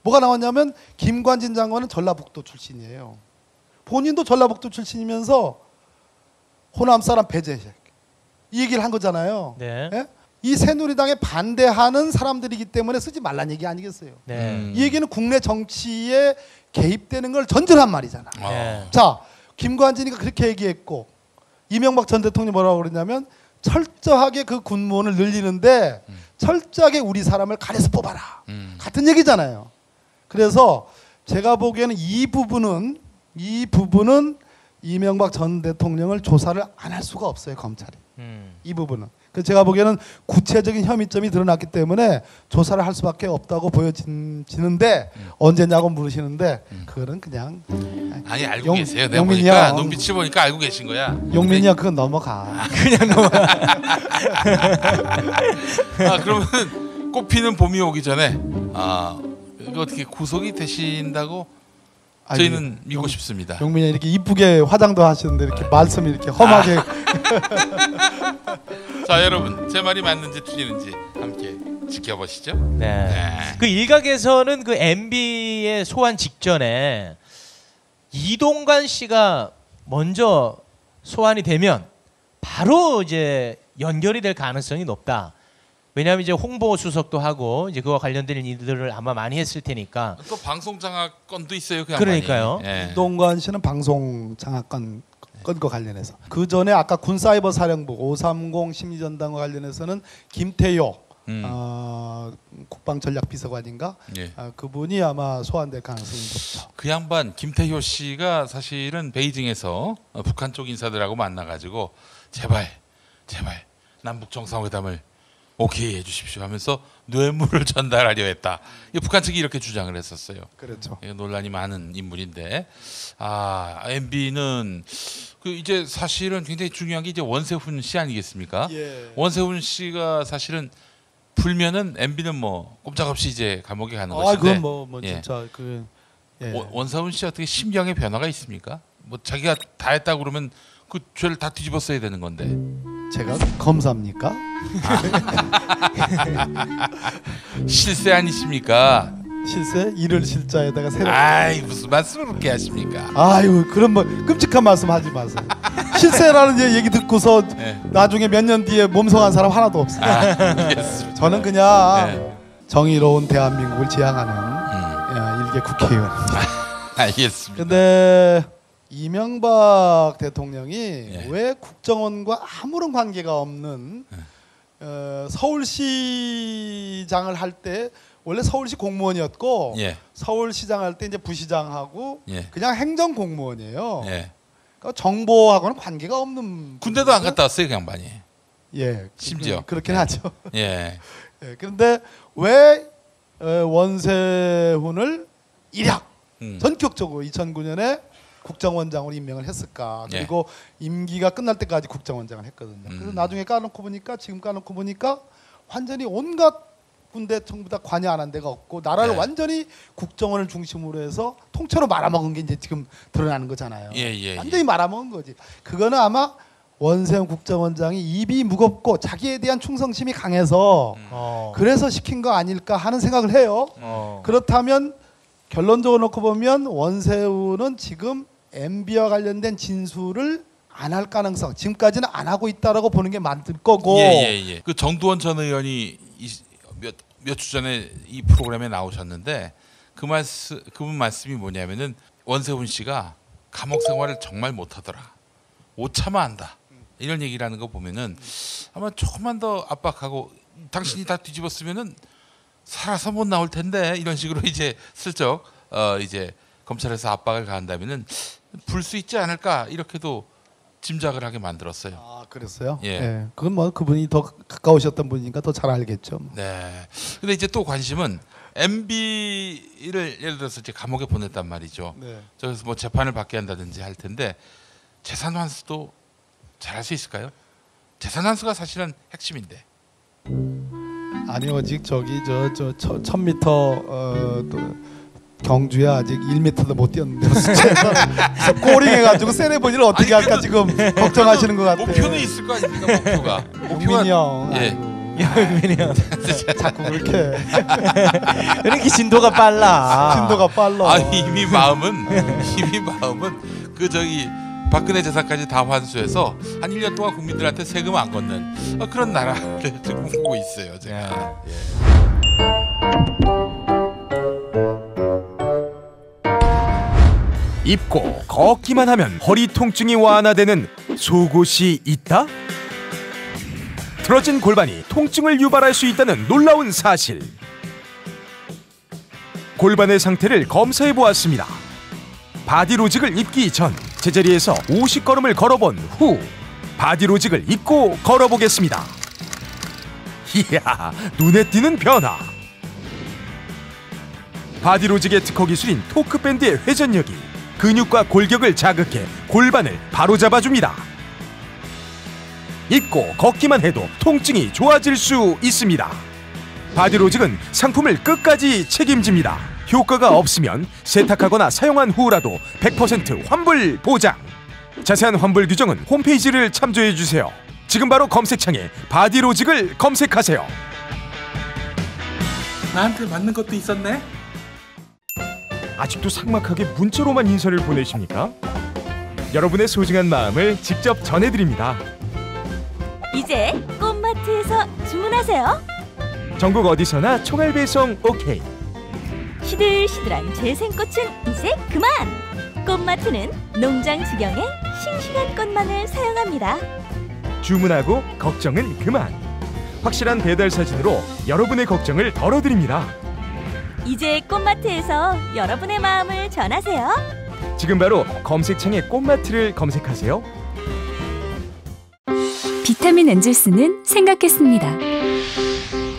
뭐가 나왔냐면 김관진 장관은 전라북도 출신이에요. 본인도 전라북도 출신이면서 호남 사람 배제 이 얘기를 한 거잖아요. 네. 예? 이 새누리당에 반대하는 사람들이기 때문에 쓰지 말란 얘기 아니겠어요. 네. 이 얘기는 국내 정치에 개입되는 걸 전제한 말이잖아. 네. 자, 김관진이가 그렇게 얘기했고 이명박 전 대통령이 뭐라고 그랬냐면 철저하게 그 군무원을 늘리는데 철저하게 우리 사람을 가려서 뽑아라. 같은 얘기잖아요. 그래서 제가 보기에는 이 부분은 이명박 전 대통령을 조사를 안 할 수가 없어요. 검찰이. 이 부분은. 그래서 제가 보기에는 구체적인 혐의점이 드러났기 때문에 조사를 할 수밖에 없다고 보여지는데 언제냐고 물으시는데 그거는 그냥 아니 알고 계세요. 내가 보니까 눈빛이 보니까 알고 계신 거야. 용민이야 그건 넘어가. 그냥 넘어가. 그러면 꽃피는 봄이 오기 전에 이거 어떻게 구속이 되신다고 저희는 믿고 싶습니다. 용민이 이렇게 이쁘게 화장도 하시는데 이렇게 말씀이 이렇게 험하게. 자 여러분 제 말이 맞는지 틀리는지 함께 지켜보시죠. 네. 그 일각에서는 그 MB의 소환 직전에 이동관 씨가 먼저 소환이 되면 바로 이제 연결이 될 가능성이 높다. 왜냐하면 이제 홍보 수석도 하고 이제 그와 관련된 일들을 아마 많이 했을 테니까. 또 방송 장악권도 있어요. 그러니까요. 이동관 씨는 방송 장악권 건과 관련해서 그 전에 아까 군사이버 사령부 530 심리전단과 관련해서는 김태효 국방전략비서관인가 그분이 아마 소환될 가능성이 높죠. 그 양반 김태효 씨가 사실은 베이징에서 북한 쪽 인사들하고 만나가지고 제발 남북 정상회담을 오케이 해주십시오 하면서 뇌물을 전달하려 했다. 북한 측이 이렇게 주장을 했었어요. 그렇죠. 논란이 많은 인물인데 MB는 그 이제 사실은 굉장히 중요한 게 이제 원세훈 씨 아니겠습니까? 예. 원세훈 씨가 사실은 불면은 MB는 뭐 꼼짝없이 이제 감옥에 가는 것인데. 그건 뭐 예. 진짜 그 원사훈 씨 어떻게 심경의 변화가 있습니까? 뭐 자기가 다 했다고 그러면 그 죄를 다 뒤집어 써야 되는 건데. 제가 검사입니까? 실세 아니십니까? 실세? 일을 실자에다가 새로. 아이 무슨 말씀을 그렇게 하십니까? 아유 그런 뭐 끔찍한 말씀 하지 마세요. 실세라는 얘기 듣고서 나중에 몇 년 뒤에 몸성한 사람 하나도 없어요. 알겠습니다. 저는 그냥 정의로운 대한민국을 지향하는 일개 국회의원입니다. 알겠습니다. 근데 이명박 대통령이 왜 국정원과 아무런 관계가 없는 서울시장을 할 때 원래 서울시 공무원이었고 서울시장 할 때 이제 부시장하고 그냥 행정공무원이에요. 그러니까 정보하고는 관계가 없는. 군대도 안 갔다 왔어요 그 양반이. 심지어 그렇긴 하죠. 그런데 왜 원세훈을 일약 전격적으로 2009년에 국정원장으로 임명을 했을까? 그리고 임기가 끝날 때까지 국정원장을 했거든요. 그래서 나중에 까놓고 보니까 지금 까놓고 보니까 완전히 온갖 군대 전부 다 관여 안 한 데가 없고 나라를 완전히 국정원을 중심으로 해서 통째로 말아먹은 게 이제 지금 드러나는 거잖아요. 완전히 말아먹은 거지. 그거는 아마 원세훈 국정원장이 입이 무겁고 자기에 대한 충성심이 강해서 그래서 시킨 거 아닐까 하는 생각을 해요. 그렇다면 결론적으로 놓고 보면 원세훈은 지금 MB와 관련된 진술을 안 할 가능성, 지금까지는 안 하고 있다라고 보는 게 맞을 거고. 그 정두원 전 의원이 몇 주 전에 이 프로그램에 나오셨는데 그분 말씀이 뭐냐면은 원세훈 씨가 감옥 생활을 정말 못하더라, 못 참아 한다, 이런 얘기를 하는 거 보면은 아마 조금만 더 압박하고 당신이 다 뒤집었으면은 살아서 못 나올 텐데 이런 식으로 이제 슬쩍 이제 검찰에서 압박을 가한다면은 불 수 있지 않을까 이렇게도 짐작을 하게 만들었어요. 아 그랬어요? 그건 뭐 그분이 더 가까우셨던 분이니까 더 잘 알겠죠. 근데 이제 또 관심은 MB를 예를 들어서 이제 감옥에 보냈단 말이죠. 저기서 뭐 재판을 받게 한다든지 할 텐데 재산 환수도 잘할 수 있을까요? 재산 환수가 사실은 핵심인데. 아니요, 아직 저기 저 1000m 또 경주에 아직 1m도 못 뛰었는데 꼬링해가지고 세레머니를 어떻게 할까 지금 걱정하시는 것 같아요. 목표는 있을 거 아닙니까? 목표가. 용민이 형. 용민이 형. 자꾸 그렇게. 이렇게 진도가 빨라. 진도가 빨라. 아 이미 마음은 그 저기 박근혜 재산까지 다 환수해서 한 1년 동안 국민들한테 세금 안 걷는 그런 나라를 지금 보고 있어요 제가. 입고 걷기만 하면 허리 통증이 완화되는 속옷이 있다? 틀어진 골반이 통증을 유발할 수 있다는 놀라운 사실. 골반의 상태를 검사해 보았습니다. 바디로직을 입기 전 제자리에서 50걸음을 걸어본 후 바디로직을 입고 걸어보겠습니다. 이야, 눈에 띄는 변화. 바디로직의 특허 기술인 토크밴드의 회전력이 근육과 골격을 자극해 골반을 바로잡아줍니다. 입고 걷기만 해도 통증이 좋아질 수 있습니다. 바디로직은 상품을 끝까지 책임집니다. 효과가 없으면 세탁하거나 사용한 후라도 100% 환불 보장. 자세한 환불 규정은 홈페이지를 참조해주세요. 지금 바로 검색창에 바디로직을 검색하세요. 나한테 맞는 것도 있었네? 아직도 삭막하게 문자로만 인사를 보내십니까? 여러분의 소중한 마음을 직접 전해드립니다. 이제 꽃마트에서 주문하세요. 전국 어디서나 총알 배송 오케이. 시들시들한 재생꽃은 이제 그만! 꽃마트는 농장 직영의 싱싱한 꽃만을 사용합니다. 주문하고 걱정은 그만. 확실한 배달 사진으로 여러분의 걱정을 덜어드립니다. 이제 꽃마트에서 여러분의 마음을 전하세요. 지금 바로 검색창에 꽃마트를 검색하세요. 비타민 엔젤스는 생각했습니다.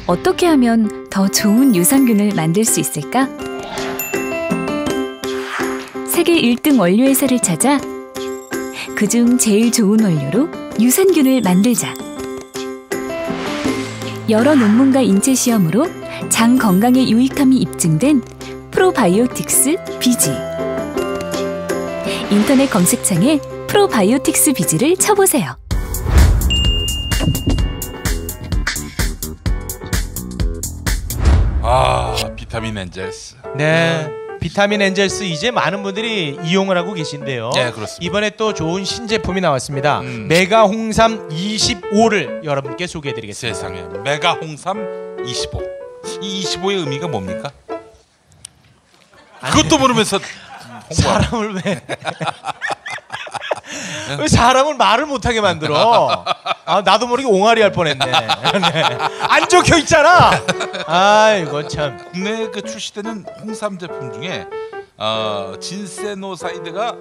어떻게 하면 더 좋은 유산균을 만들 수 있을까? 세계 1등 원료회사를 찾아 그중 제일 좋은 원료로 유산균을 만들자. 여러 논문과 인체 시험으로 장 건강에 유익함이 입증된 프로바이오틱스 비지. 인터넷 검색창에 프로바이오틱스 비지를 쳐보세요. 비타민 엔젤스. 네. 비타민 엔젤스 이제 많은 분들이 이용을 하고 계신데요. 네, 그렇습니다. 이번에 또 좋은 신제품이 나왔습니다. 메가 홍삼 25를 여러분께 소개해드리겠습니다. 세상에 메가 홍삼 25. 이 25의 의미가 뭡니까? 그것도 모르면서 사람을 왜 사람을 말을 못하게 만들어? 나도 모르게 옹알이 할 뻔했네. 네. 안 적혀 있잖아. 이거 참. 국내에 출시되는 홍삼 제품 중에 진세노사이드가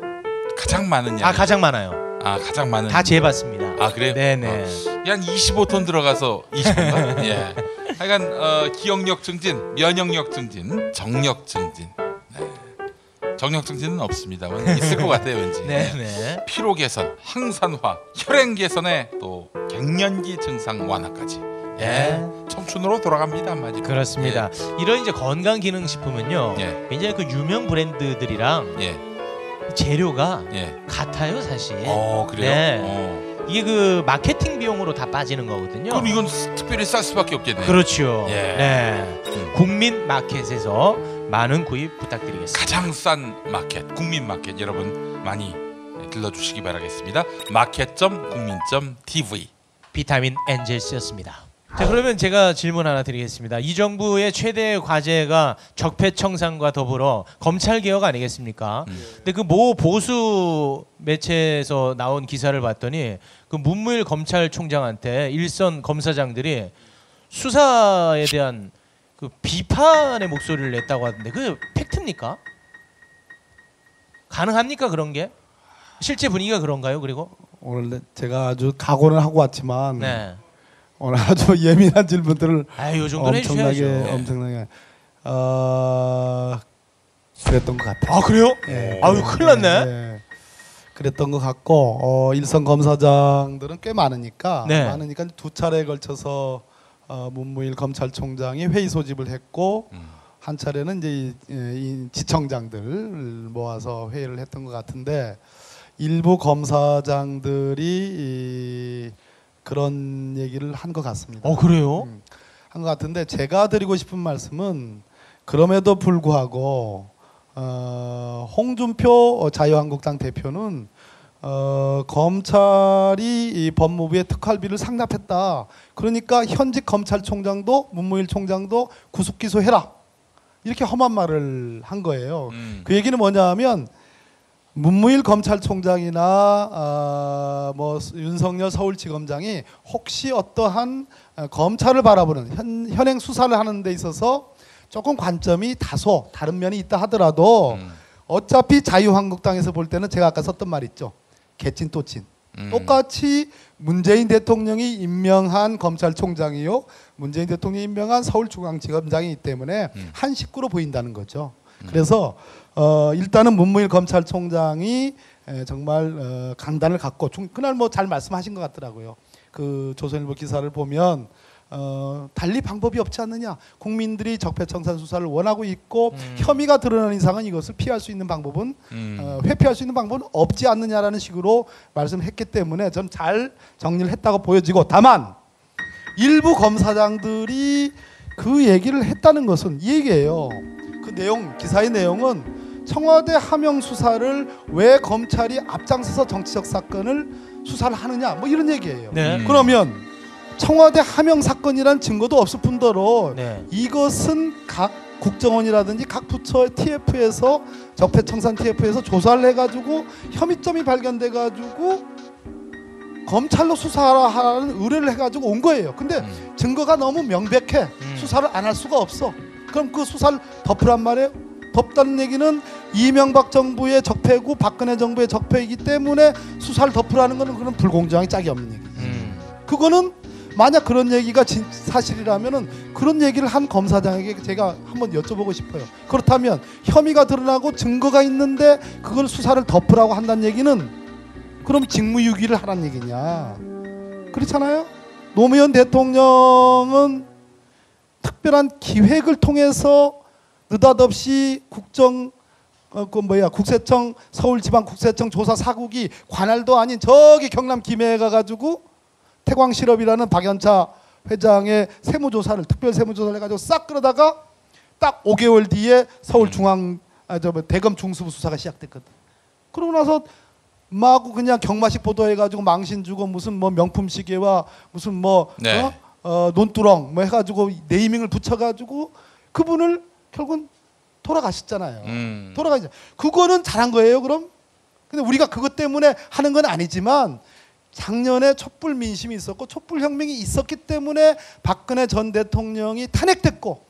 가장 많은 양. 가장 많아요. 가장 많은. 다 재봤습니다. 그래요? 네네. 한 25톤 들어가서 25인가? 예. 하여간 기억력 증진, 면역력 증진, 정력 증진. 정력 증진은 없습니다만 있을 것 같아요, 왠지. 네네. 피로 개선, 항산화, 혈행 개선에 또 갱년기 증상 완화까지. 청춘으로 돌아갑니다, 한마디로. 그렇습니다. 이런 이제 건강 기능 식품은요, 굉장히 그 유명 브랜드들이랑 재료가 같아요, 사실. 그래요? 네. 이게 그 마케팅 비용으로 다 빠지는 거거든요. 그럼 이건 특별히 쌀 수밖에 없겠네요. 그렇죠. 네. 국민 마켓에서 많은 구입 부탁드리겠습니다. 가장 싼 마켓, 국민 마켓 여러분 많이 들러주시기 바라겠습니다. 마켓.국민.tv 비타민 엔젤스였습니다. 자, 그러면 제가 질문 하나 드리겠습니다. 이 정부의 최대 과제가 적폐청산과 더불어 검찰 개혁 아니겠습니까? 근데 그 모 보수 매체에서 나온 기사를 봤더니 그 문무일 검찰총장한테 일선 검사장들이 수사에 대한 그 비판의 목소리를 냈다고 하던데 그 팩트입니까? 가능합니까 그런 게? 실제 분위기가 그런가요? 그리고 오늘 제가 아주 각오는 하고 왔지만 오늘 아주 예민한 질문들을 요 정도는 엄청나게 그랬던 것 같아요. 그래요? 큰일 났네. 그랬던 것 같고 일선 검사장들은 꽤 많으니까 두 차례에 걸쳐서 문무일 검찰총장이 회의 소집을 했고 한 차례는 이제 이 지청장들 모아서 회의를 했던 것 같은데 일부 검사장들이 그런 얘기를 한 것 같습니다. 그래요? 한 것 같은데 제가 드리고 싶은 말씀은 그럼에도 불구하고 홍준표 자유한국당 대표는 검찰이 이 법무부의 특활비를 상납했다. 그러니까 현직 검찰총장도 문무일 총장도 구속 기소해라. 이렇게 험한 말을 한 거예요. 그 얘기는 뭐냐하면 문무일 검찰총장이나 뭐 윤석열 서울지검장이 혹시 어떠한 검찰을 바라보는 현행 수사를 하는 데 있어서 조금 관점이 다소 다른 면이 있다 하더라도 어차피 자유한국당에서 볼 때는 제가 아까 썼던 말 있죠. 개찐 또 찐. 똑같이 문재인 대통령이 임명한 검찰총장이요. 문재인 대통령이 임명한 서울중앙지검장이기 때문에 한 식구로 보인다는 거죠. 그래서 일단은 문무일 검찰총장이 정말 강단을 갖고 그날 뭐 잘 말씀하신 것 같더라고요. 그 조선일보 기사를 보면 달리 방법이 없지 않느냐. 국민들이 적폐청산 수사를 원하고 있고 혐의가 드러난 이상은 이것을 피할 수 있는 방법은 회피할 수 있는 방법은 없지 않느냐라는 식으로 말씀했기 때문에 전 잘 정리를 했다고 보여지고 다만 일부 검사장들이 그 얘기를 했다는 것은 이 얘기예요. 그 내용 기사의 내용은 청와대 하명 수사를 왜 검찰이 앞장서서 정치적 사건을 수사를 하느냐 뭐 이런 얘기예요. 그러면 청와대 하명 사건이란 증거도 없을 뿐더러 이것은 각 국정원이라든지 각 부처의 TF에서 적폐청산 TF에서 조사를 해가지고 혐의점이 발견돼가지고 검찰로 수사하라는 의뢰를 해가지고 온 거예요. 근데 증거가 너무 명백해. 수사를 안 할 수가 없어. 그럼 그 수사를 덮으란 말이에요. 덮다는 얘기는 이명박 정부의 적폐고 박근혜 정부의 적폐이기 때문에 수사를 덮으라는 것은 그런 불공정하기 짝이 없는 얘기죠. 그거는 만약 그런 얘기가 사실이라면은 그런 얘기를 한 검사장에게 제가 한번 여쭤보고 싶어요. 그렇다면 혐의가 드러나고 증거가 있는데 그걸 수사를 덮으라고 한다는 얘기는 그럼 직무유기를 하라는 얘기냐? 그렇잖아요. 노무현 대통령은 특별한 기획을 통해서 느닷없이 국세청 서울지방국세청 조사사국이 관할도 아닌 저기 경남 김해에 가가지고 태광실업이라는 박연차 회장의 세무조사를 특별세무조사를 해가지고 싹 끌어다가 딱 5개월 뒤에 대검 중수부 수사가 시작됐거든. 그러고 나서 마구 그냥 경마식 보도해가지고 망신 주고 무슨 뭐 명품 시계와 무슨 뭐 논두렁 뭐 해가지고 네이밍을 붙여가지고 그분을 결국은 돌아가셨잖아요. 돌아가셨. 그거는 잘한 거예요, 그럼? 근데 우리가 그것 때문에 하는 건 아니지만 작년에 촛불 민심이 있었고 촛불 혁명이 있었기 때문에 박근혜 전 대통령이 탄핵됐고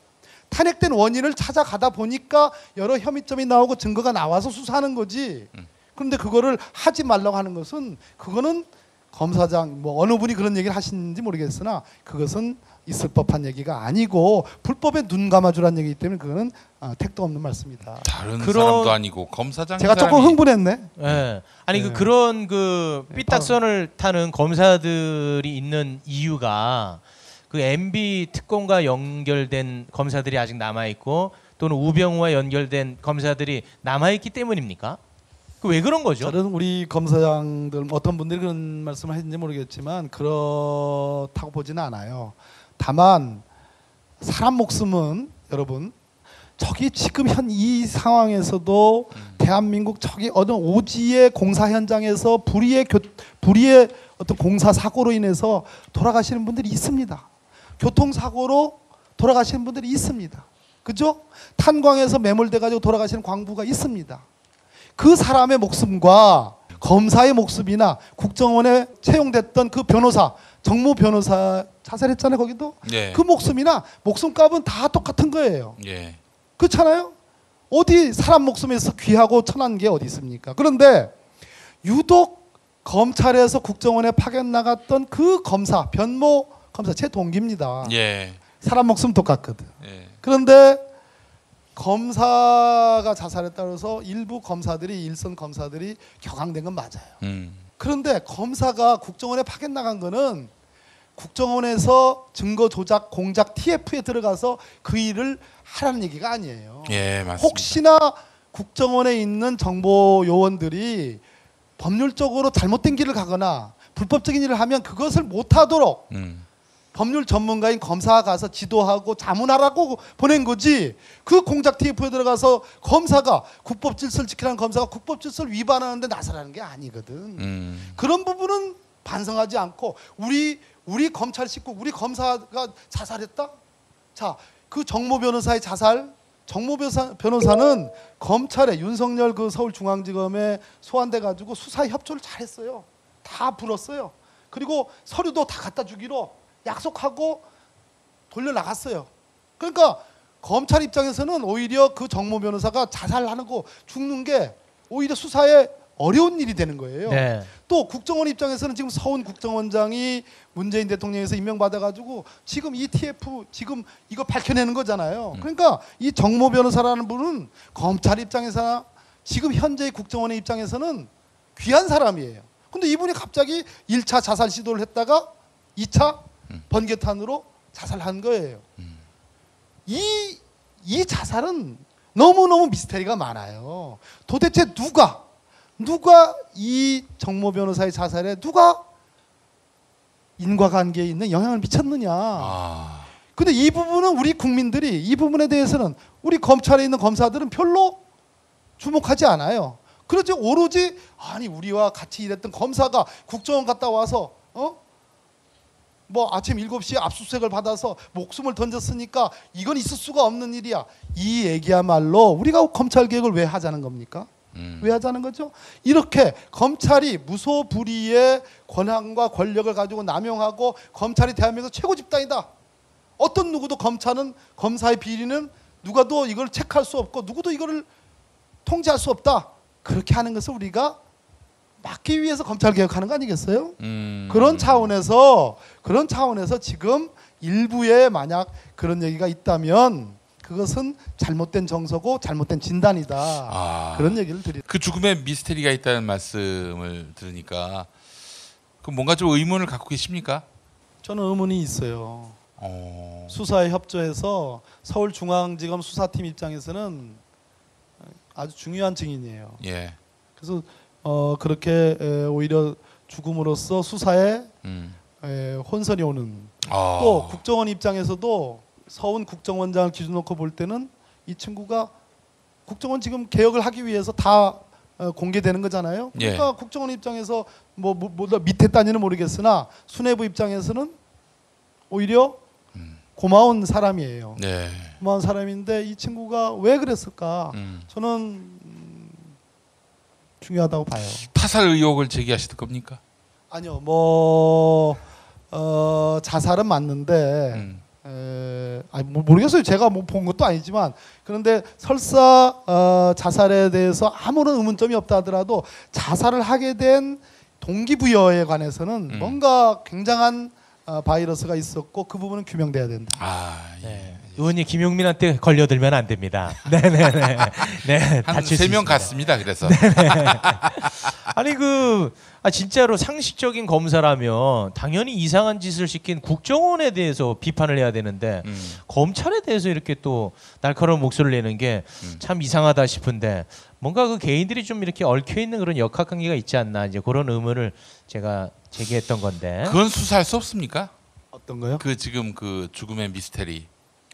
탄핵된 원인을 찾아가다 보니까 여러 혐의점이 나오고 증거가 나와서 수사하는 거지. 그런데 그거를 하지 말라고 하는 것은 그거는 검사장 뭐 어느 분이 그런 얘기를 하시는지 모르겠으나 그것은 있을 법한 얘기가 아니고 불법에 눈 감아주라는 얘기이기 때문에 그거는 택도 없는 말씀이다. 다른 사람도 아니고 검사장 제가 조금 흥분했네. 네. 아니 그런 삐딱선을 타는 검사들이 있는 이유가 그 MB 특검과 연결된 검사들이 아직 남아 있고 또는 우병우와 연결된 검사들이 남아 있기 때문입니까? 왜 그런 거죠? 저는 우리 검사장들 어떤 분들이 그런 말씀을 하시는지 모르겠지만 그렇다고 보지는 않아요. 다만 사람 목숨은 여러분 저기 지금 현 이 상황에서도 대한민국 저기 어느 오지의 공사 현장에서 불의의 어떤 공사 사고로 인해서 돌아가시는 분들이 있습니다. 교통사고로 돌아가시는 분들이 있습니다. 그죠? 탄광에서 매몰돼 가지고 돌아가시는 광부가 있습니다. 그 사람의 목숨과 검사의 목숨이나 국정원에 채용됐던 그 변호사, 정모 변호사 자살했잖아요, 거기도. 예. 그 목숨이나 목숨값은 다 똑같은 거예요. 예. 그렇잖아요? 어디 사람 목숨에서 귀하고 천한 게 어디 있습니까? 그런데 유독 검찰에서 국정원에 파견 나갔던 그 검사, 변모 검사 제 동기입니다. 예. 사람 목숨 똑같거든. 예. 그런데 검사가 자살했다고 해서 일부 검사들이 일선 검사들이 격앙된 건 맞아요. 그런데 검사가 국정원에 파견 나간 거는 국정원에서 증거 조작 공작 TF에 들어가서 그 일을 하라는 얘기가 아니에요. 예, 맞습니다. 혹시나 국정원에 있는 정보 요원들이 법률적으로 잘못된 길을 가거나 불법적인 일을 하면 그것을 못하도록 법률 전문가인 검사가 가서 지도하고 자문하라고 보낸 거지. 그 공작 TF에 들어가서 검사가 국법 질서를 지키라는 검사가 국법 질서를 위반하는데 나서라는 게 아니거든. 그런 부분은 반성하지 않고 우리 검찰 식구, 우리 검사가 자살했다? 자, 그 정모 변호사의 자살, 정모 변호사는 검찰에 윤석열 그 서울중앙지검에 소환돼 가지고 수사에 협조를 잘했어요. 다 불었어요. 그리고 서류도 다 갖다 주기로 약속하고 돌려나갔어요. 그러니까 검찰 입장에서는 오히려 그 정모 변호사가 자살하는 거 죽는 게 오히려 수사에 어려운 일이 되는 거예요. 네. 또 국정원 입장에서는 지금 서훈 국정원장이 문재인 대통령에서 임명받아가지고 지금 이 TF 지금 이거 밝혀내는 거잖아요. 그러니까 이 정모 변호사라는 분은 검찰 입장에서 지금 현재의 국정원의 입장에서는 귀한 사람이에요. 근데 이분이 갑자기 1차 자살 시도를 했다가 2차 번개탄으로 자살한 거예요. 이 자살은 너무너무 미스테리가 많아요. 도대체 누가 이 정모 변호사의 자살에 누가 인과관계에 있는 영향을 미쳤느냐. 근데 이 부분은 우리 국민들이 이 부분에 대해서는 우리 검찰에 있는 검사들은 별로 주목하지 않아요. 그렇지 오로지 아니 우리와 같이 일했던 검사가 국정원 갔다 와서 뭐 아침 7시에 압수수색을 받아서 목숨을 던졌으니까 이건 있을 수가 없는 일이야. 이 얘기야말로 우리가 검찰개혁을 왜 하자는 겁니까? 왜 하자는 거죠? 이렇게 검찰이 무소불위의 권한과 권력을 가지고 남용하고 검찰이 대한민국 최고 집단이다. 어떤 누구도 검사의 비리는 누가도 이걸 체크할 수 없고 누구도 이거를 통제할 수 없다. 그렇게 하는 것을 우리가 막기 위해서 검찰 개혁하는 거 아니겠어요? 그런 차원에서 지금 일부에 만약 그런 얘기가 있다면 그것은 잘못된 정서고 잘못된 진단이다. 그런 얘기를 드립니다. 그 죽음에 미스테리가 있다는 말씀을 들으니까 그 뭔가 좀 의문을 갖고 계십니까? 저는 의문이 있어요. 수사에 협조해서 서울중앙지검 수사팀 입장에서는 아주 중요한 증인이에요. 예. 그래서 그렇게 오히려 죽음으로써 수사에 혼선이 오는. 또 국정원 입장에서도 서훈 국정원장을 기준 놓고 볼 때는 이 친구가 국정원 지금 개혁을 하기 위해서 다 공개되는 거잖아요. 그러니까 국정원 입장에서 뭐 밑에 단위는 모르겠으나 수뇌부 입장에서는 오히려 고마운 사람이에요. 고마운 사람인데 이 친구가 왜 그랬을까? 저는 중요하다고 봐요. 타살 의혹을 제기하실 겁니까? 아니요, 자살은 맞는데, 모르겠어요. 제가 뭐 본 것도 아니지만, 그런데 설사 자살에 대해서 아무런 의문점이 없다 하더라도 자살을 하게 된 동기부여에 관해서는 뭔가 굉장한 바이러스가 있었고 그 부분은 규명돼야 된다. 의원님 김용민한테 걸려들면 안 됩니다. 네네네. 네, 한 3명 갔습니다. 그래서. 아니 진짜로 상식적인 검사라면 당연히 이상한 짓을 시킨 국정원에 대해서 비판을 해야 되는데 검찰에 대해서 이렇게 또 날카로운 목소리를 내는 게 참 이상하다 싶은데 뭔가 그 개인들이 좀 이렇게 얽혀 있는 그런 역학관계가 있지 않나 이제 그런 의문을 제가 제기했던 건데. 그건 수사할 수 없습니까? 어떤 거요? 그 지금 그 죽음의 미스테리.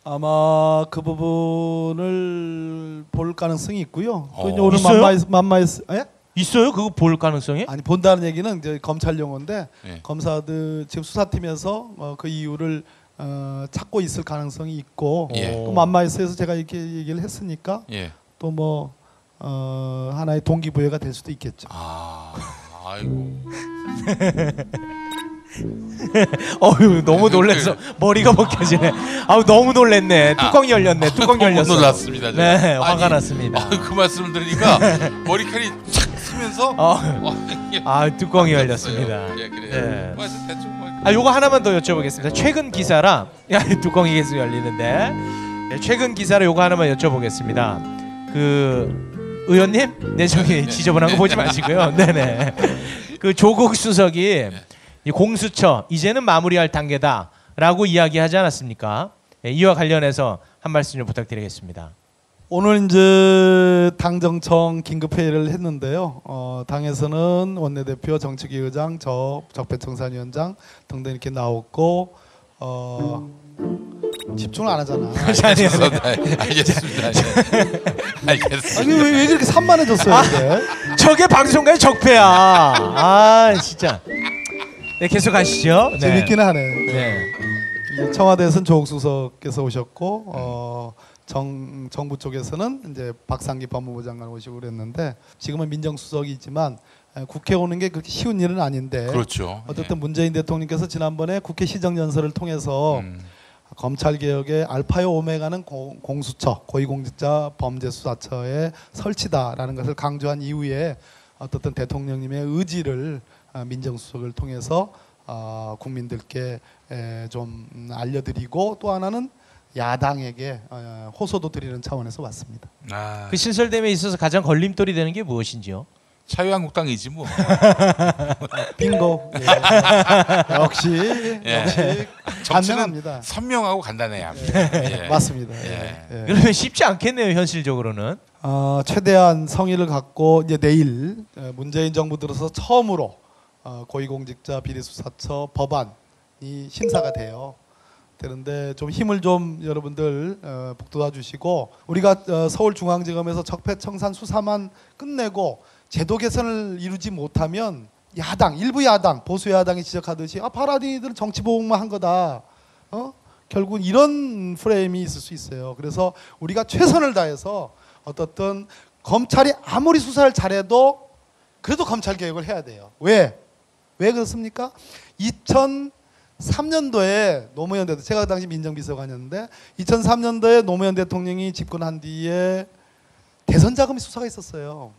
아마 그 부분을 볼 가능성이 있고요. 또 이제 오늘 만마이스 있어요? 그거 볼 가능성이? 아니 본다는 얘기는 이제 검찰 용어인데 검사들 지금 수사팀에서 그 이유를 찾고 있을 가능성이 있고 또 만마이스에서 제가 이렇게 얘기를 했으니까 또 뭐 하나의 동기부여가 될 수도 있겠죠. 아이고. 어휴 너무 놀라서 머리가 벗겨지네. 아우 너무 놀랬네. 뚜껑이 열렸네. 뚜껑 열렸어. 너무 놀랐습니다. 네, 화가 났습니다. 그 말씀을 들으니까 머리칼이 착 쓰면서 뚜껑이 열렸습니다. 그래요. 요거 하나만 더 여쭤보겠습니다. 최근 기사라 뚜껑이 계속 열리는데 최근 기사라 요거 하나만 여쭤보겠습니다. 그 의원님, 저기 지저분한 거 보지 마시고요. 네네. 그 조국 수석이 이 공수처 이제는 마무리할 단계다라고 이야기하지 않았습니까? 이와 관련해서 한 말씀 좀 부탁드리겠습니다. 오늘 이제 당정청 긴급회의를 했는데요. 당에서는 원내대표, 정책위 의장, 적폐청산위원장 등등 이렇게 나왔고 집중을 안 하잖아. 알겠습니다. 아니 왜 그렇게 산만해졌어요? 저게 방송가의 적폐야. 진짜. 네, 계속 하시죠. 재밌기는 하네. 청와대에서는 조국 수석께서 오셨고 정부 쪽에서는 이제 박상기 법무부 장관 오시고 그랬는데 지금은 민정수석이지만 국회 오는 게 그렇게 쉬운 일은 아닌데. 그렇죠. 어쨌든 문재인 대통령께서 지난번에 국회 시정연설을 통해서 검찰 개혁의 알파요 오메가는 공수처, 고위공직자 범죄수사처의 설치다라는 것을 강조한 이후에 어떻든 대통령님의 의지를 민정수석을 통해서 국민들께 좀 알려드리고 또 하나는 야당에게 호소도 드리는 차원에서 왔습니다. 그 신설됨에 있어서 가장 걸림돌이 되는 게 무엇인지요? 자유한국당이지 뭐. 빙고. 역시 정치는 선명하고 간단해야 합니다. 맞습니다. 그러면 쉽지 않겠네요, 현실적으로는. 최대한 성의를 갖고 이제 내일 문재인 정부 들어서 처음으로 고위공직자 비리수사처 법안이 심사가 돼요. 되는데 좀 힘을 좀 여러분들 북돋아 주시고 우리가 서울중앙지검에서 적폐청산 수사만 끝내고 제도 개선을 이루지 못하면 일부 야당, 보수 야당이 지적하듯이 파라디들은 정치 보복만 한 거다. 결국 이런 프레임이 있을 수 있어요. 그래서 우리가 최선을 다해서 어떻든 검찰이 아무리 수사를 잘해도 그래도 검찰 개혁을 해야 돼요. 왜 그렇습니까? 2003년도에 노무현 대통령, 제가 그 당시 민정비서관이었는데 2003년도에 노무현 대통령이 집권한 뒤에 대선 자금이 수사가 있었어요.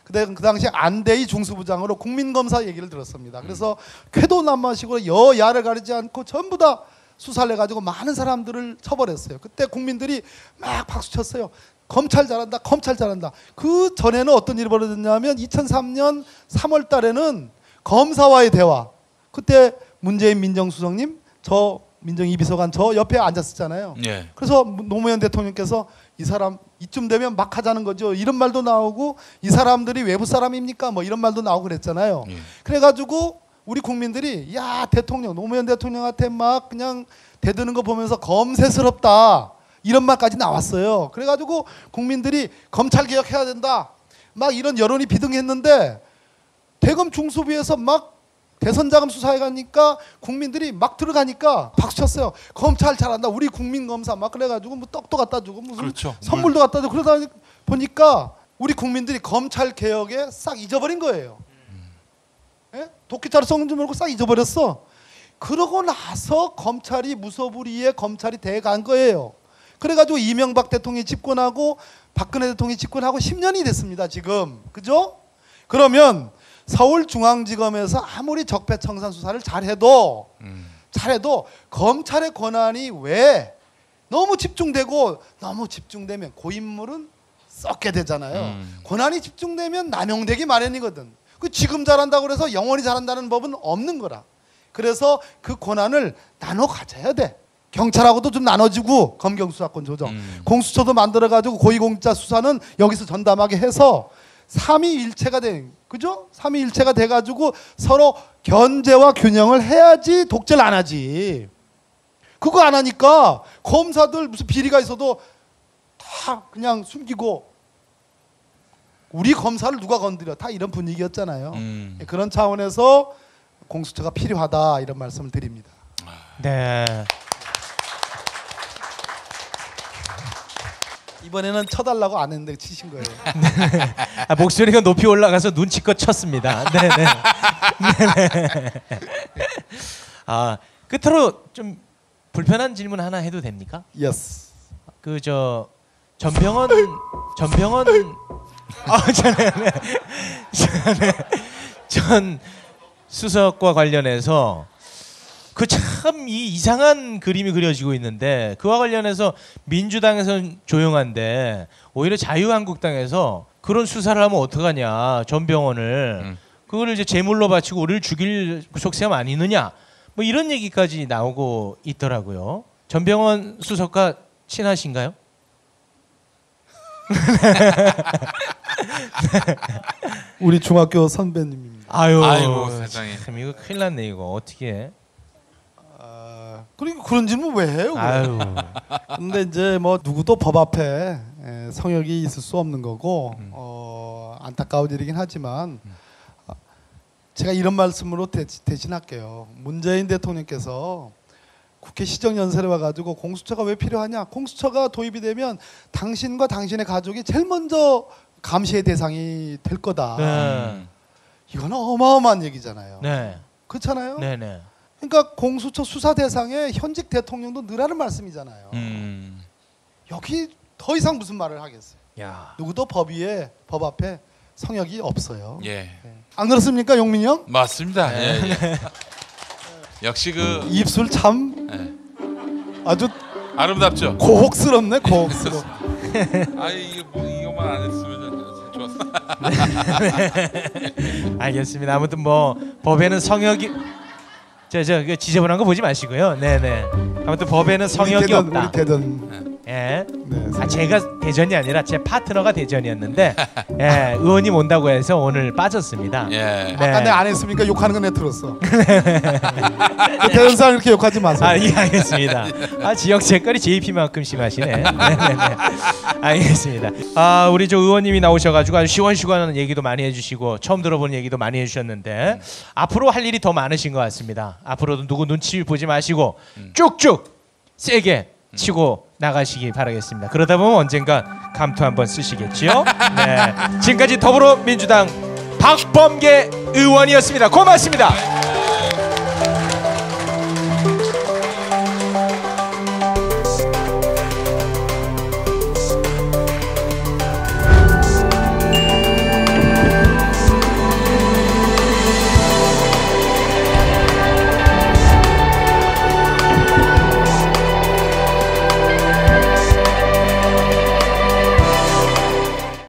근데 그 당시 안대희 중수부장으로 국민검사 얘기를 들었습니다. 그래서 쾌도난마식으로 여야를 가리지 않고 전부 다 수사를 해가지고 많은 사람들을 처벌했어요. 그때 국민들이 막 박수쳤어요. 검찰 잘한다, 검찰 잘한다. 그 전에는 어떤 일이 벌어졌냐면 2003년 3월 달에는 검사와의 대화. 그때 문재인 민정수석님, 저 민정희 비서관 저 옆에 앉았었잖아요. 예. 그래서 노무현 대통령께서 이 사람 이쯤 되면 막 하자는 거죠. 이런 말도 나오고 이 사람들이 외부 사람입니까? 뭐 이런 말도 나오고 그랬잖아요. 예. 그래가지고 우리 국민들이 야 대통령 노무현 대통령한테 막 그냥 대드는 거 보면서 검세스럽다 이런 말까지 나왔어요. 그래가지고 국민들이 검찰 개혁해야 된다 막 이런 여론이 비등했는데 대검 중수부에서 막 대선자금 수사해 가니까 국민들이 막 들어가니까 박수 쳤어요. 검찰 잘한다. 우리 국민 검사 막 그래가지고 뭐 떡도 갖다 주고 무슨 그렇죠. 선물도 갖다 주고 그러다 보니까 우리 국민들이 검찰 개혁에 싹 잊어버린 거예요. 예? 도끼자루 썩는 줄 모르고 싹 잊어버렸어. 그러고 나서 검찰이 무소불위에 검찰이 돼간 거예요. 그래가지고 이명박 대통령이 집권하고 박근혜 대통령이 집권하고 10년이 됐습니다. 지금. 그죠? 그러면 서울중앙지검에서 아무리 적폐청산 수사를 잘해도 검찰의 권한이 왜 너무 집중되고 너무 집중되면 고인물은 썩게 되잖아요. 권한이 집중되면 남용되기 마련이거든. 그 지금 잘한다고 해서 영원히 잘한다는 법은 없는 거라. 그래서 그 권한을 나눠 가져야 돼. 경찰하고도 좀 나눠주고 검경수사권 조정, 공수처도 만들어가지고 고위공직자 수사는 여기서 전담하게 해서 삼위일체가 된, 그죠? 삼위일체가 돼가지고 서로 견제와 균형을 해야지 독재를 안 하지. 그거 안 하니까 검사들 무슨 비리가 있어도 다 그냥 숨기고 우리 검사를 누가 건드려 다 이런 분위기였잖아요. 그런 차원에서 공수처가 필요하다 이런 말씀을 드립니다. 네. 이번에는 쳐달라고 안 했는데 치신 거예요. 네. 아, 목소리가 높이 올라가서 눈치껏 쳤습니다. 네네. 네네. 아 끝으로 좀 불편한 질문 하나 해도 됩니까? Yes. 그 저 전병헌 전 수석과 관련해서 그 참 이 이상한 그림이 그려지고 있는데 그와 관련해서 민주당에서는 조용한데 오히려 자유한국당에서 그런 수사를 하면 어떡하냐 전병헌을 그거를 이제 제물로 바치고 우리를 죽일 속셈 아니느냐 뭐 이런 얘기까지 나오고 있더라고요. 전병헌 수석과 친하신가요? 우리 중학교 선배님입니다. 아이고 세상에. 참 이거 큰일 났네 이거 어떻게 해? 그러니까 그런 질문 왜 해요? 아유. 근데 이제 뭐 누구도 법 앞에 성역이 있을 수 없는 거고 안타까운 일이긴 하지만 제가 이런 말씀으로 대신할게요. 문재인 대통령께서 국회 시정연설에 와가지고 공수처가 왜 필요하냐? 공수처가 도입이 되면 당신과 당신의 가족이 제일 먼저 감시의 대상이 될 거다. 네. 이거는 어마어마한 얘기잖아요. 네. 그렇잖아요. 네네. 그러니까 공수처 수사 대상에 현직 대통령도 늘하는 말씀이잖아요. 여기 더 이상 무슨 말을 하겠어요. 야. 누구도 법 앞에 성역이 없어요. 예. 안 그렇습니까, 용민이 형? 맞습니다. 예, 예. 역시 그 입술 참 아주 아름답죠. 고혹스럽네, 고혹스러워. 이게 뭐 이것만 안 했으면 좋았어. 알겠습니다. 아무튼 뭐 법에는 성역이 저 지저분한 거 보지 마시고요. 네네. 아무튼 법에는 성역이 없다. 우리 대전. 예. 네, 제가 대전이 아니라 제 파트너가 대전이었는데 예, 의원님 온다고 해서 오늘 빠졌습니다. 예. 네. 아까 내가 안 했으니까 욕하는 건 내가 들었어. 대전 사람 이렇게 욕하지 마세요. 예, 알겠습니다. 지역 색깔이 JP만큼 심하시네. 네네네. 알겠습니다. 우리 저 의원님이 나오셔가지고 아주 시원시원한 얘기도 많이 해주시고 처음 들어보는 얘기도 많이 해주셨는데 앞으로 할 일이 더 많으신 것 같습니다. 앞으로도 누구 눈치 보지 마시고 쭉쭉 세게 치고 나가시기 바라겠습니다. 그러다 보면 언젠가 감투 한번 쓰시겠지요. 네. 지금까지 더불어민주당 박범계 의원이었습니다. 고맙습니다.